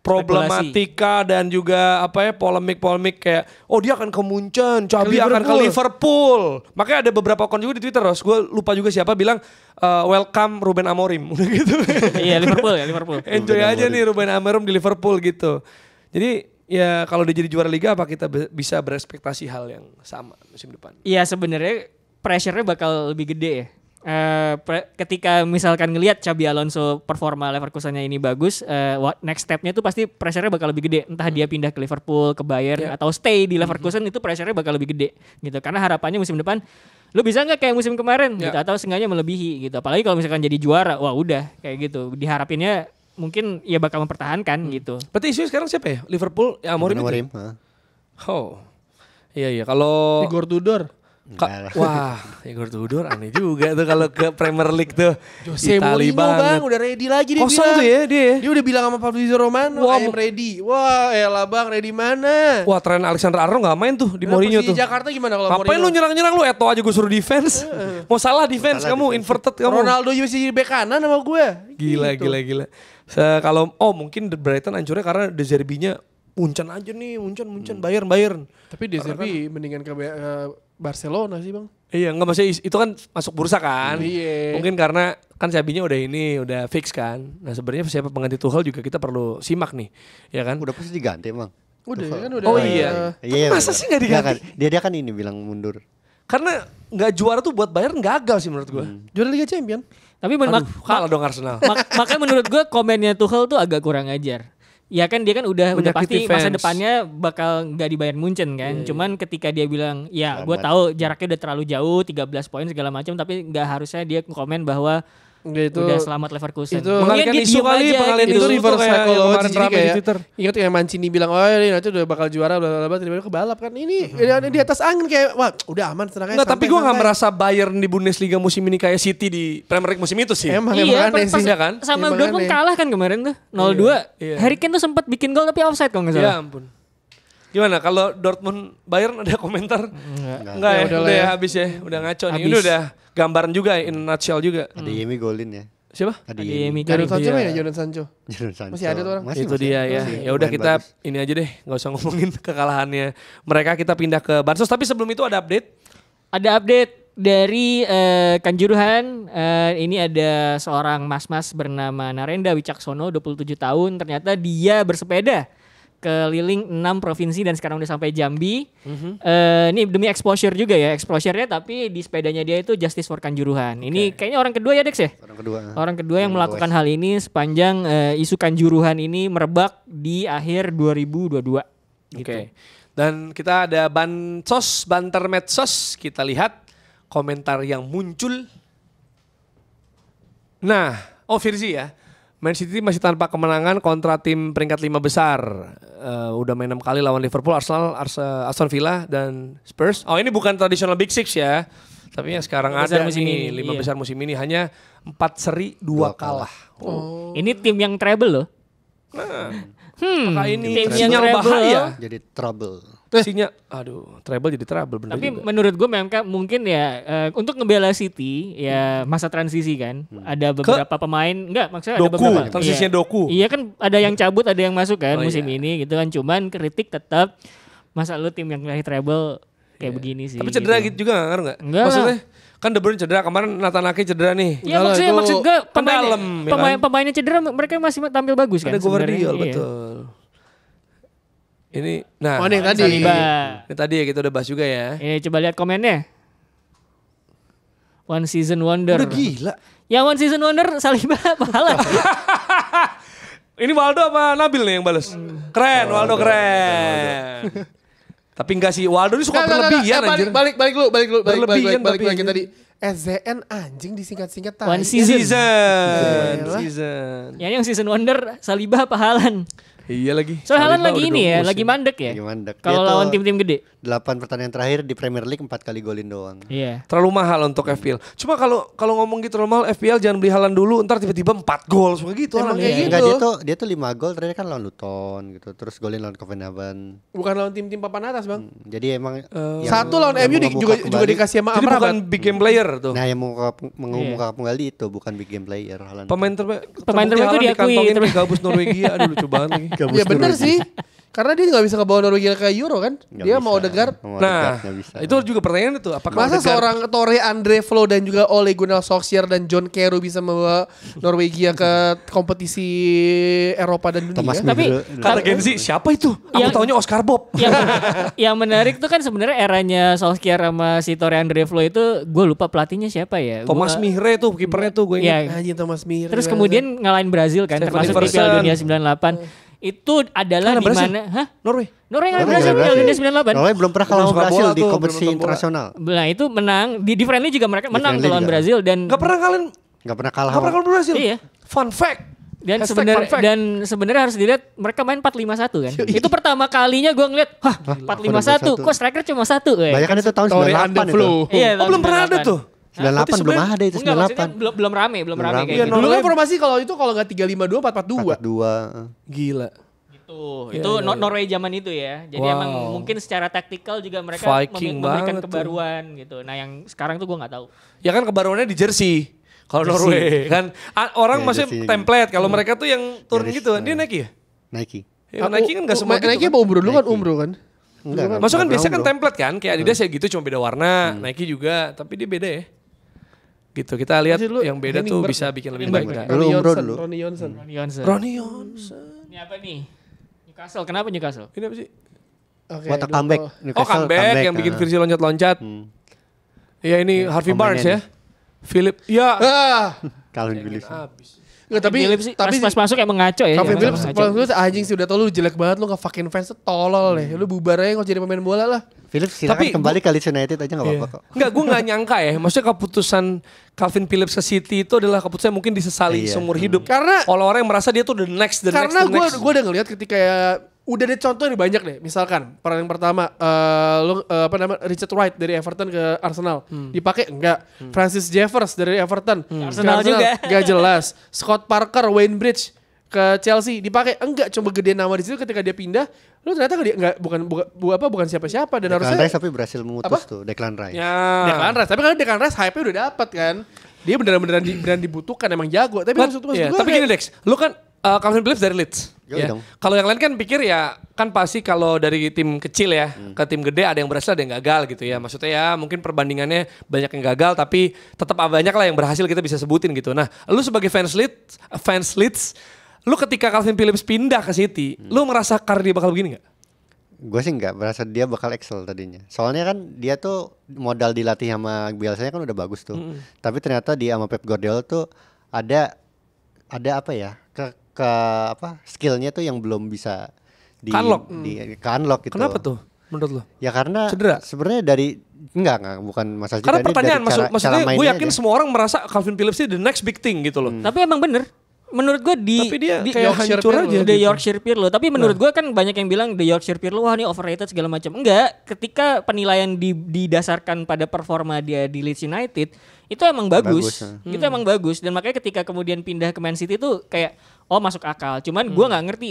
problematika dan juga polemik-polemik kayak dia akan ke Munchen, Xabi akan ke Liverpool. Makanya ada beberapa akun juga di Twitter, gue lupa juga siapa bilang welcome Ruben Amorim udah gitu. Iya Liverpool. Enjoy aja nih Ruben Amorim di Liverpool gitu. Jadi ya kalau dia jadi juara liga apa kita bisa berespektasi hal yang sama musim depan? Iya sebenarnya pressure-nya bakal lebih gede ya. Ketika misalkan ngelihat Xabi Alonso performa Leverkusennya ini bagus, next stepnya tuh pasti pressure-nya bakal lebih gede. Entah dia pindah ke Liverpool, ke Bayern, atau stay di Leverkusen itu pressure-nya bakal lebih gede gitu. Karena harapannya musim depan lu bisa nggak kayak musim kemarin gitu, atau seenggaknya melebihi gitu. Apalagi kalau misalkan jadi juara, wah udah kayak gitu. Diharapinnya mungkin ya bakal mempertahankan gitu. Berarti isunya sekarang siapa ya? Liverpool, ya Amorim itu. Iya kalau Igor Tudor. Wah, Igor Tudor aneh juga tuh kalau ke Premier League tuh. Jose Mourinho bang, udah ready lagi dia kosong bilang. Tuh ya dia. Dia udah bilang sama Fabrizio Romano, I am ready. Wah, elah bang, ready mana? Wah, Trent Alexander-Arnold gak main tuh di Mourinho tuh. Di Jakarta gimana kalau Mourinho? Ngapain lu nyerang-nyerang lu? Eto aja gue suruh defense. Mau salah defense kamu, inverted kamu. Ronaldo juga masih di bek kanan sama gue. Gila. Kalau mungkin Brighton hancurnya karena De Zerbi-nya Munchen aja nih, Munchen, Bayern. Tapi De Zerbi mendingan ke Barcelona sih bang. Iya, enggak maksudnya itu kan masuk bursa kan. Iya. Mungkin karena kan Xabinya udah fix kan. Nah sebenarnya siapa pengganti Tuchel juga kita perlu simak nih, ya kan? Udah pasti diganti emang. Udah Tuchel. kan udah. Oh iya. Iya. Masa sih nggak diganti? Dia kan ini bilang mundur. Karena nggak juara tuh buat Bayern gagal sih menurut gue. Juara Liga Champion. Tapi Kalah dong Arsenal. makanya menurut gue komennya Tuchel tuh agak kurang ajar. Ya kan dia kan udah Menyakiti pasti masa fans. depannya bakal nggak di Bayern Munchen kan. Cuman ketika dia bilang ya gue tahu jaraknya udah terlalu jauh 13 poin segala macam tapi nggak harusnya dia komen bahwa Enggak itu. udah selamat Leverkusen. itu mengalihkan Mungkin dia isu diem kali, aja pengalihan gitu. Itu Itu reverse kayak yang psychology kemarin jadi rame di kayak Twitter. ingat yang Mancini bilang oh ini nanti udah bakal juara bla tiba-tiba kebalap kan ini di atas angin kayak wah udah aman tenang aja. Enggak, tapi gue nggak santai. merasa Bayern di Bundesliga musim ini kayak City di Premier League musim itu sih. Emang Iya, aneh sih. ya kan? sama Emang Dortmund aneh. kalah kan kemarin tuh 0-2. Iya. Harry Kane tuh sempat bikin gol tapi offside kalau nggak Ya salah. ampun. Gimana kalau Dortmund Bayern ada komentar? Enggak ya, Ya udah lah udah ya. ya habis ya, udah ngaco nih. Ini Habis. udah gambaran juga in a nutshell juga. Ada Yemi golin ya. Siapa? Ada Yemi Jadon Karim. Sancho Iya. mana ya Jadon Sancho? Jadon Sancho. Masih ada tuh orang? Masih, Itu masih. dia ya. Masih. Ya udah Main kita bagus. ini aja deh, nggak usah ngomongin kekalahannya mereka. Kita pindah ke Bansos. Tapi sebelum itu ada update. Ada update dari Kanjuruhan. Ini ada seorang mas-mas bernama Narenda Wicaksono 27 tahun. Ternyata dia bersepeda keliling 6 provinsi dan sekarang udah sampai Jambi. Ini demi exposure juga ya. Exposure-nya tapi di sepedanya dia itu Justice for Kanjuruhan. Ini kayaknya orang kedua ya Dex ya? Orang kedua. Orang kedua yang melakukan hal ini sepanjang isu Kanjuruhan ini merebak di akhir 2022. Gitu. Oke. Dan kita ada Bansos, Banter Medsos. Kita lihat komentar yang muncul. Nah, Virzi ya. Man City masih tanpa kemenangan kontra tim peringkat 5 besar. Udah main 6 kali lawan Liverpool, Arsenal, Aston Villa, dan Spurs. Oh ini bukan traditional Big Six ya. Tapi yang sekarang Lima besar ada musim nih, ini, 5 iya. besar musim ini. Hanya 4 seri, 2 kalah. Ini tim yang treble loh. Apakah ini tim yang sinyal treble. bahaya? Jadi trouble. Sinyal, aduh, treble jadi trouble bener Tapi juga. menurut gue MMK mungkin ya untuk ngebela City ya masa transisi kan. Ada beberapa pemain enggak maksudnya ada Doku, beberapa. transisinya Iya. Doku. Iya kan ada yang cabut ada yang masuk kan Oh, musim iya. ini gitu kan. Cuman kritik tetap masa lu tim yang lagi treble kayak begini sih. Tapi cedera gitu juga gak ngaruh gak? Enggak Maksudnya kan De Bruyne cedera, kemarin Nathan Ake cedera nih. Iya Enggak lah, maksudnya itu maksud gue pendalem, ya kan? pemainnya cedera mereka masih tampil bagus kan. Ada sebenarnya. Guardiola, Iya. betul. Ini, nah, Oh, ini yang tadi. Saliba. ini tadi ya kita udah bahas juga ya. Ini coba lihat komennya. One season wonder. Udah gila. Yang one season wonder Saliba pahala. Ini Waldo apa Nabil nih yang balas? Keren, Waldo keren. Tapi enggak sih, Waldo ini suka berlebihan anjir. Balik lu, Berlebihan balik tapi lagi anjir. tadi. SZN anjing disingkat-singkat tadi. One season. Season. Ya yang season wonder Saliba apa Haaland? Iya lagi. Soalnya Haaland Saliba lagi udah ini 2 ya, musim. lagi mandek ya. Lagi mandek. Kalau Dia lawan tuh tim-tim gede. 8 pertandingan terakhir di Premier League 4 kali golin doang. Iya. Terlalu mahal untuk FPL. Cuma kalau ngomong gitu terlalu mahal FPL jangan beli Haaland dulu, ntar tiba-tiba 4 gol suka gitu. Emang Haaland. kayak gitu. Enggak, dia tuh 5 gol terakhir kan lawan Luton gitu. Terus golin lawan Copenhagen. Bukan lawan tim-tim papan atas, Bang. Jadi emang yang- Satu lawan yang MU mengemuka juga kembali- dikasih sama Jadi Amrabat. bukan big game player tuh. Nah, yang mengemuka kembali itu bukan big game player Haaland. Pemain terbaik. Pemain terbukti terbaik itu Haaland diakui, dikantongin tapi- di Gabus Norwegia. Aduh lucu banget lagi. Iya bener sih. Karena dia nggak bisa kebawa Norwegia ke Euro kan. Nggak Dia bisa. mau Odegaard. Mau Nah, Odegaard nggak bisa. itu juga pertanyaan itu. Apakah Masa Odegaard- seorang Tore Andre Flo dan juga Ole Gunnar Solskjaer dan John Carew bisa membawa Norwegia ke kompetisi Eropa dan dunia? Thomas Tapi- Müller. kata Genzi siapa itu? Aku Yang- taunya Oscar Bob. yang menarik tuh kan sebenarnya eranya Solskjaer sama si Tore Andre Flo itu gue lupa pelatihnya siapa ya. Thomas Gua- Mihre tuh kipernya tuh gue ingat. Iya. Anjing Thomas Müller. Terus kemudian ngalahin Brazil kan Stefan termasuk di Iversen. Piala Dunia 98. Itu adalah Mana di Brazil? mana? Hah? Norway. Norway ngalahin Norway Brazil di ngalahin Piala Dunia Brazil. 98. Norway belum pernah kalah Belum sama suka Brasil bola di tuh, kompetisi belum nonton bola. internasional. Nah itu menang di friendly juga mereka menang friendly tuh lawan juga. Brazil dan Gak pernah kalian Gak pernah kalah. gak pernah sama- kalah Brazil. Iya. Fun fact. Dan Hashtag sebenarnya fun fact. dan sebenarnya harus dilihat mereka main 4-5-1 kan. Itu pertama kalinya gue ngeliat, wah 4-5-1, kok striker cuma satu ya. Banyak kan itu tahun Tore 98 Andre itu. Flo. Iya, Oh belum pernah ada tuh. 98 belum ada itu Enggak maksudnya 98. belum rame Belum kayak rame. gitu. Iya, Dulu kan formasi kalau nggak 3-5-2, 4-4-2. 2. Gila. Tuh, itu Norway zaman itu ya. Jadi Wow. emang mungkin secara taktikal juga mereka Viking memberikan banget tuh. kebaruan gitu. Nah, yang sekarang tuh gue nggak tahu. Ya kan kebaruannya di jersey. Kalau Norway kan orang Ya, maksudnya jersey-nya template. Kalau mereka tuh yang turun Garis, gitu. Dia Nike ya? Nike. Ya, Nike kan gak semua gitu Nike kan. mau umroh dulu kan Nike. umroh kan. Enggak. Maksudnya kan biasanya kan template kan, kayak Adidas ya gitu cuma beda warna, Nike juga, tapi dia beda ya. Gitu, kita lihat yang beda tuh bisa bikin lebih baik. Ronnie Johnson. Ronnie Johnson. Ini apa nih? Newcastle, kenapa Newcastle? Ini apa sih? Buat comeback. Comeback yang bikin versi loncat-loncat. Iya ini Harvey Barnes ya. Philip, ya. Calvin Phillips. Nggak, tapi pas masuk emang ngaco ya. Calvin Phillips anjing sih udah tau lu jelek banget, lu gak fucking fans tolol deh. Lu bubar aja kalau jadi pemain bola lah. Phillips silakan kembali ke Leeds United aja gak apa-apa kok. Enggak, gue gak nyangka ya. Maksudnya keputusan Calvin Phillips ke City itu adalah keputusan yang mungkin disesali seumur hidup. Karena oleh orang yang merasa dia tuh the next. Karena gue udah ngeliat ketika ya udah ada contoh nih banyak deh. Misalkan peran yang pertama Richard Wright dari Everton ke Arsenal dipakai enggak. Francis Jeffers dari Everton ke Arsenal juga enggak jelas. Scott Parker, Wayne Bridge ke Chelsea dipakai enggak, coba gede nama di situ. Ketika dia pindah lu ternyata bukan siapa-siapa dan harusnya Declan Rice tapi berhasil memutus tuh Declan Rice. Declan Rice, tapi kan Declan Rice hype-nya udah dapat kan. Dia beneran dibutuhkan, emang jago. Tapi maksud gue tapi gini Dex, lu kan Calvin Phillips dari Leeds. Ya. Kalau yang lain kan pikir ya kan pasti kalau dari tim kecil ya ke tim gede ada yang berhasil ada yang gagal gitu ya. Maksudnya ya mungkin perbandingannya banyak yang gagal tapi tetap banyak lah yang berhasil kita bisa sebutin gitu. Nah, lu sebagai fans Leeds, lu ketika Calvin Phillips pindah ke City, lu merasa karir dia bakal begini gak? Gue sih enggak, berasa dia bakal excel tadinya. Soalnya kan dia tuh modal dilatih sama Bielsa kan udah bagus tuh. Tapi ternyata dia sama Pep Guardiola tuh ada apa ya? Skillnya tuh yang belum bisa di-unlock gitu. Kenapa tuh menurut lo? Ya karena sebenarnya enggak bukan masalah karena pertanyaan maksudnya gue yakin aja. semua orang merasa Calvin Phillips ini the next big thing gitu loh. Tapi emang bener. Menurut gue tapi dia kayak hancur aja The Yorkshire Pirlo. Tapi menurut gue kan banyak yang bilang The Yorkshire Pirlo wah ini overrated segala macam. Enggak, ketika penilaian didasarkan pada performa dia di Leeds United itu emang bagus. Itu emang bagus dan makanya ketika kemudian pindah ke Man City itu kayak masuk akal. Cuman gue nggak ngerti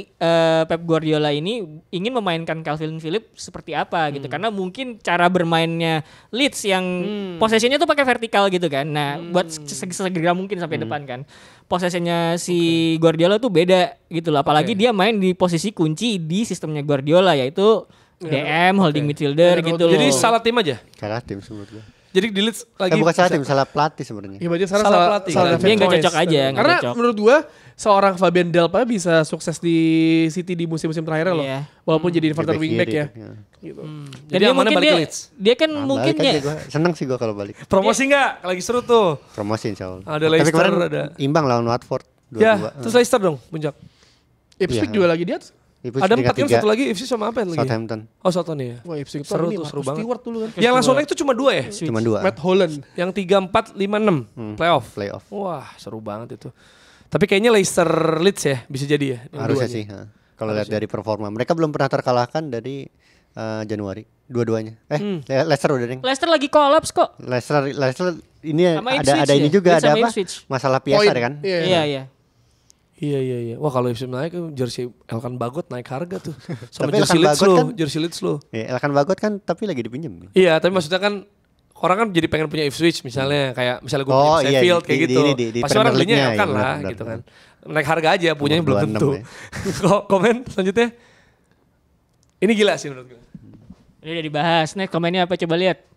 Pep Guardiola ini ingin memainkan Calvin Phillips seperti apa gitu. Karena mungkin cara bermainnya Leeds yang possessionnya tuh pakai vertikal gitu kan. Nah buat segera mungkin sampai depan kan. Possessionnya si Guardiola tuh beda gitu loh. Apalagi dia main di posisi kunci di sistemnya Guardiola yaitu DM, holding midfielder gitu loh. Jadi salah tim aja? Salah tim menurut gue. Jadi di Leeds lagi bukan salah tim, salah pelatih sebenarnya. Iya berarti salah pelatih. Dia nggak cocok aja. Karena menurut gua seorang Fabian Delpa bisa sukses di City di musim-musim terakhir loh. Walaupun jadi inverted wingback ya. Gitu. Jadi amannya balik ke Leeds. Dia kan mungkin ya. Seneng sih gua kalau balik. Promosi nggak? Lagi seru tuh. Promosi insyaallah. Ada Leicester, tapi kemarin ada imbang lawan Watford 2-2. Ya, terus Leicester dong puncak. Ipswich juga lagi di atas. Ada 4 kan, satu lagi Ipswich sama apa lagi? Southampton. Oh Southampton ya. Wah Ipswich seru tuh, seru banget. Dulu kan. Yang langsung naik itu cuma 2 ya? Cuma 2. Matt Holland. Yang 3, 4, 5, 6 playoff. Wah seru banget itu. Tapi kayaknya Leicester Leeds ya bisa jadi ya. Harusnya sih. Kalau lihat dari performa. Mereka belum pernah terkalahkan dari Januari. Dua-duanya. Leicester udah ding. Leicester lagi kolaps kok. Leicester ini ada ini ya? juga ada apa? Masalah PSR kan? Iya. Iya. Wah kalau Ipswich naik jersey Elkan Bagot naik harga tuh. Sama jersey Leeds lo. Iya, Elkan Bagot kan tapi lagi dipinjem. Iya, tapi maksudnya kan orang kan jadi pengen punya Ipswich misalnya kayak misalnya gue punya Sheffield kayak gitu. Pasti orang belinya Elkan lah gitu kan. Naik harga aja punyanya belum tentu. Komen selanjutnya. Ini gila sih menurut gue. Ini udah dibahas. Nih komennya apa coba lihat.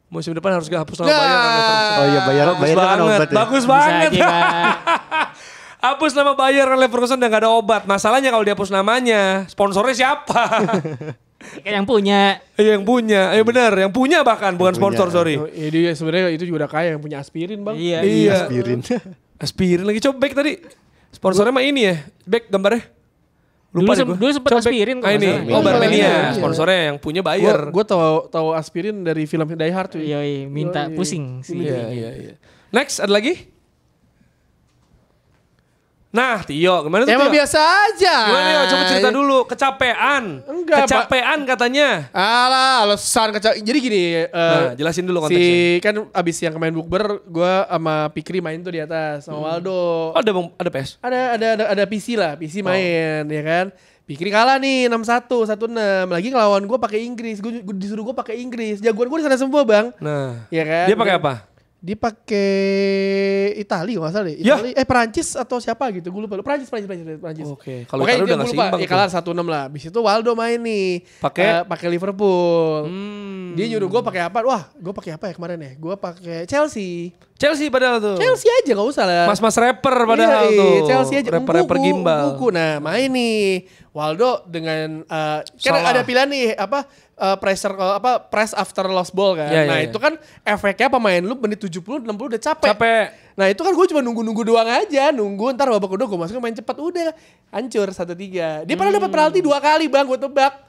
Musim depan harus gak hapus nama Bayern. Oh iya Bayern kan obat ya. Bagus banget. Hapus nama Bayern Leverkusen udah gak ada obat. Masalahnya kalau dihapus namanya, sponsornya siapa? Kayak yang punya. Yang punya. Benar, yang punya bahkan bukan sponsor, sorry. Ini sebenarnya itu juga udah kaya yang punya aspirin, Bang. Iya. Aspirin lagi coba back tadi. Sponsornya mah ini ya. Back gambarnya. Lupa dulu sempet aspirin kok. Ini Barmenia sponsornya yang punya Bayer. Gue tahu aspirin dari film Die Hard tuh. Iya, minta pusing sih. Iya. Next ada lagi? Nah, Tio, gimana tuh? Emang biasa aja. Gimana Tio? Coba cerita dulu. Kecapean. Enggak, kecapean katanya. Alah, alasan kecapean. Jadi gini, jelasin dulu konteksnya. Kan abis yang kemarin bukber, gue sama Pikri main tuh di atas sama Waldo. Oh, ada PS? Ada PC lah, PC main, ya kan. Pikri kalah nih 6-1, 1-6. Lagi ngelawan gue pakai Inggris. Gue disuruh gue pakai Inggris. Jagoan gue di sana semua, Bang. Nah. Ya kan? Dia pakai apa? Dia pakai Italia nggak salah deh. Italia, Perancis atau siapa gitu. Gue lupa. Perancis. Oke. Kalau Italia udah nggak seimbang. Ya kalah 1-6 lah. Habis itu Waldo main nih. Pakai Liverpool. Dia nyuruh gue pakai apa? Wah, gue pakai apa ya kemarin ya? Gue pakai Chelsea padahal tuh. Chelsea aja nggak usah lah. Mas rapper padahal tuh. Chelsea aja. Rapper gimbal. Nah main nih. Waldo dengan kan ada pilihan nih press after lost ball kan. Itu kan efeknya pemain lu menit 70 60 udah capek. Nah, itu kan gue cuma nunggu doang aja, nunggu ntar babak kedua gue masuk main cepat udah hancur 1-3. Dia pernah dapat penalti 2 kali, Bang, gue tebak.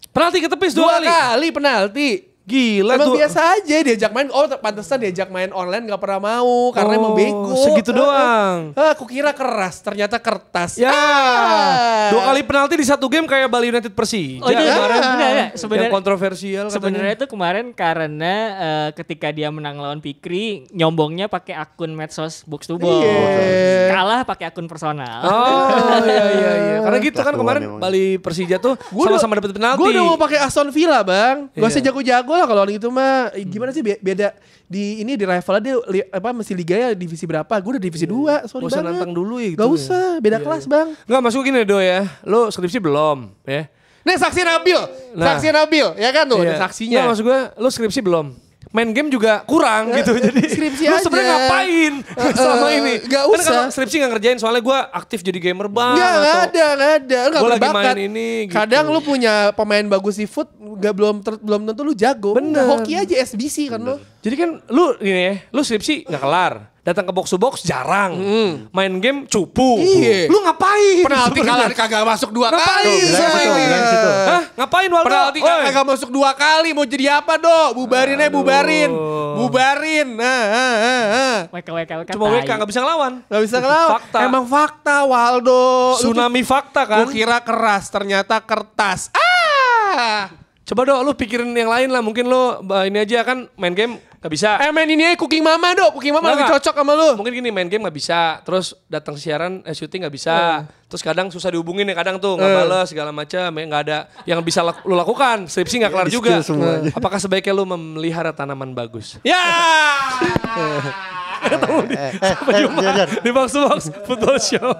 Penalti ketepis 2 kali. 2 kali penalti. Gila emang tuh. biasa aja diajak main. Oh pantesan diajak main online gak pernah mau. Karena emang bego. Segitu doang. Aku kira keras. Ternyata kertas. Ya 2 kali penalti di 1 game kayak Bali United Persija. Enggak. Sebenarnya kontroversial. Sebenarnya itu kemarin karena ketika dia menang lawan Pikri, nyombongnya pakai akun medsos box to box. Kalah pakai akun personal. Iya. Karena gitu kan kemarin Bali Persija tuh sama-sama dapat penalti. Gue udah mau pakai Aston Villa, Bang. Gak usah jago-jago lah kalau itu mah. Gimana sih beda di rivalnya dia masih liganya divisi berapa? Gue udah divisi 2. Sorry banget. Gak usah nantang dulu ya gitu. Gak usah, beda kelas, Bang. Enggak, masuk gini Do ya. Lo skripsi belum ya? Nih saksi Nabil, ya kan tuh ada saksinya. Nggak, maksud gue lo skripsi belum? Main game juga kurang gitu. Jadi skripsi lu aja. sebenarnya ngapain selama ini? Gak usah. Kan kalau skripsi gak ngerjain soalnya gue aktif jadi gamer banget. Gak ada. Gue lagi main ini gitu. Kadang lu punya pemain bagus di foot belum tentu lu jago. Bener. Hoki aja SBC kan lu. Jadi kan lu gini ya, lu skripsi gak kelar. Datang ke box to box jarang. Main game cupu. Iya. Lu ngapain? Penalti kagak masuk 2 kali. Bilang situ. Hah? Ngapain Waldo? Penalti kagak masuk 2 kali. Mau jadi apa, Do? Bubarin. WK. Cuma WK gak bisa ngelawan. Gak bisa ngelawan. Fakta. Emang fakta, Waldo. Tsunami fakta kan. Gue kira keras, ternyata kertas. Coba Do, lu pikirin yang lain lah. Mungkin lu ini aja kan main game gak bisa. Main ini aja Cooking Mama, Do. Cooking Mama lebih cocok sama lu. Mungkin gini, main game gak bisa. Terus datang siaran, syuting gak bisa. Terus kadang susah dihubungin ya, kadang tuh gak bales segala macam. Ya gak ada yang bisa lu lakukan. Skripsi gak kelar juga. Apakah sebaiknya lu memelihara tanaman bagus? Ya. Ketemu di Box to Box Football Show.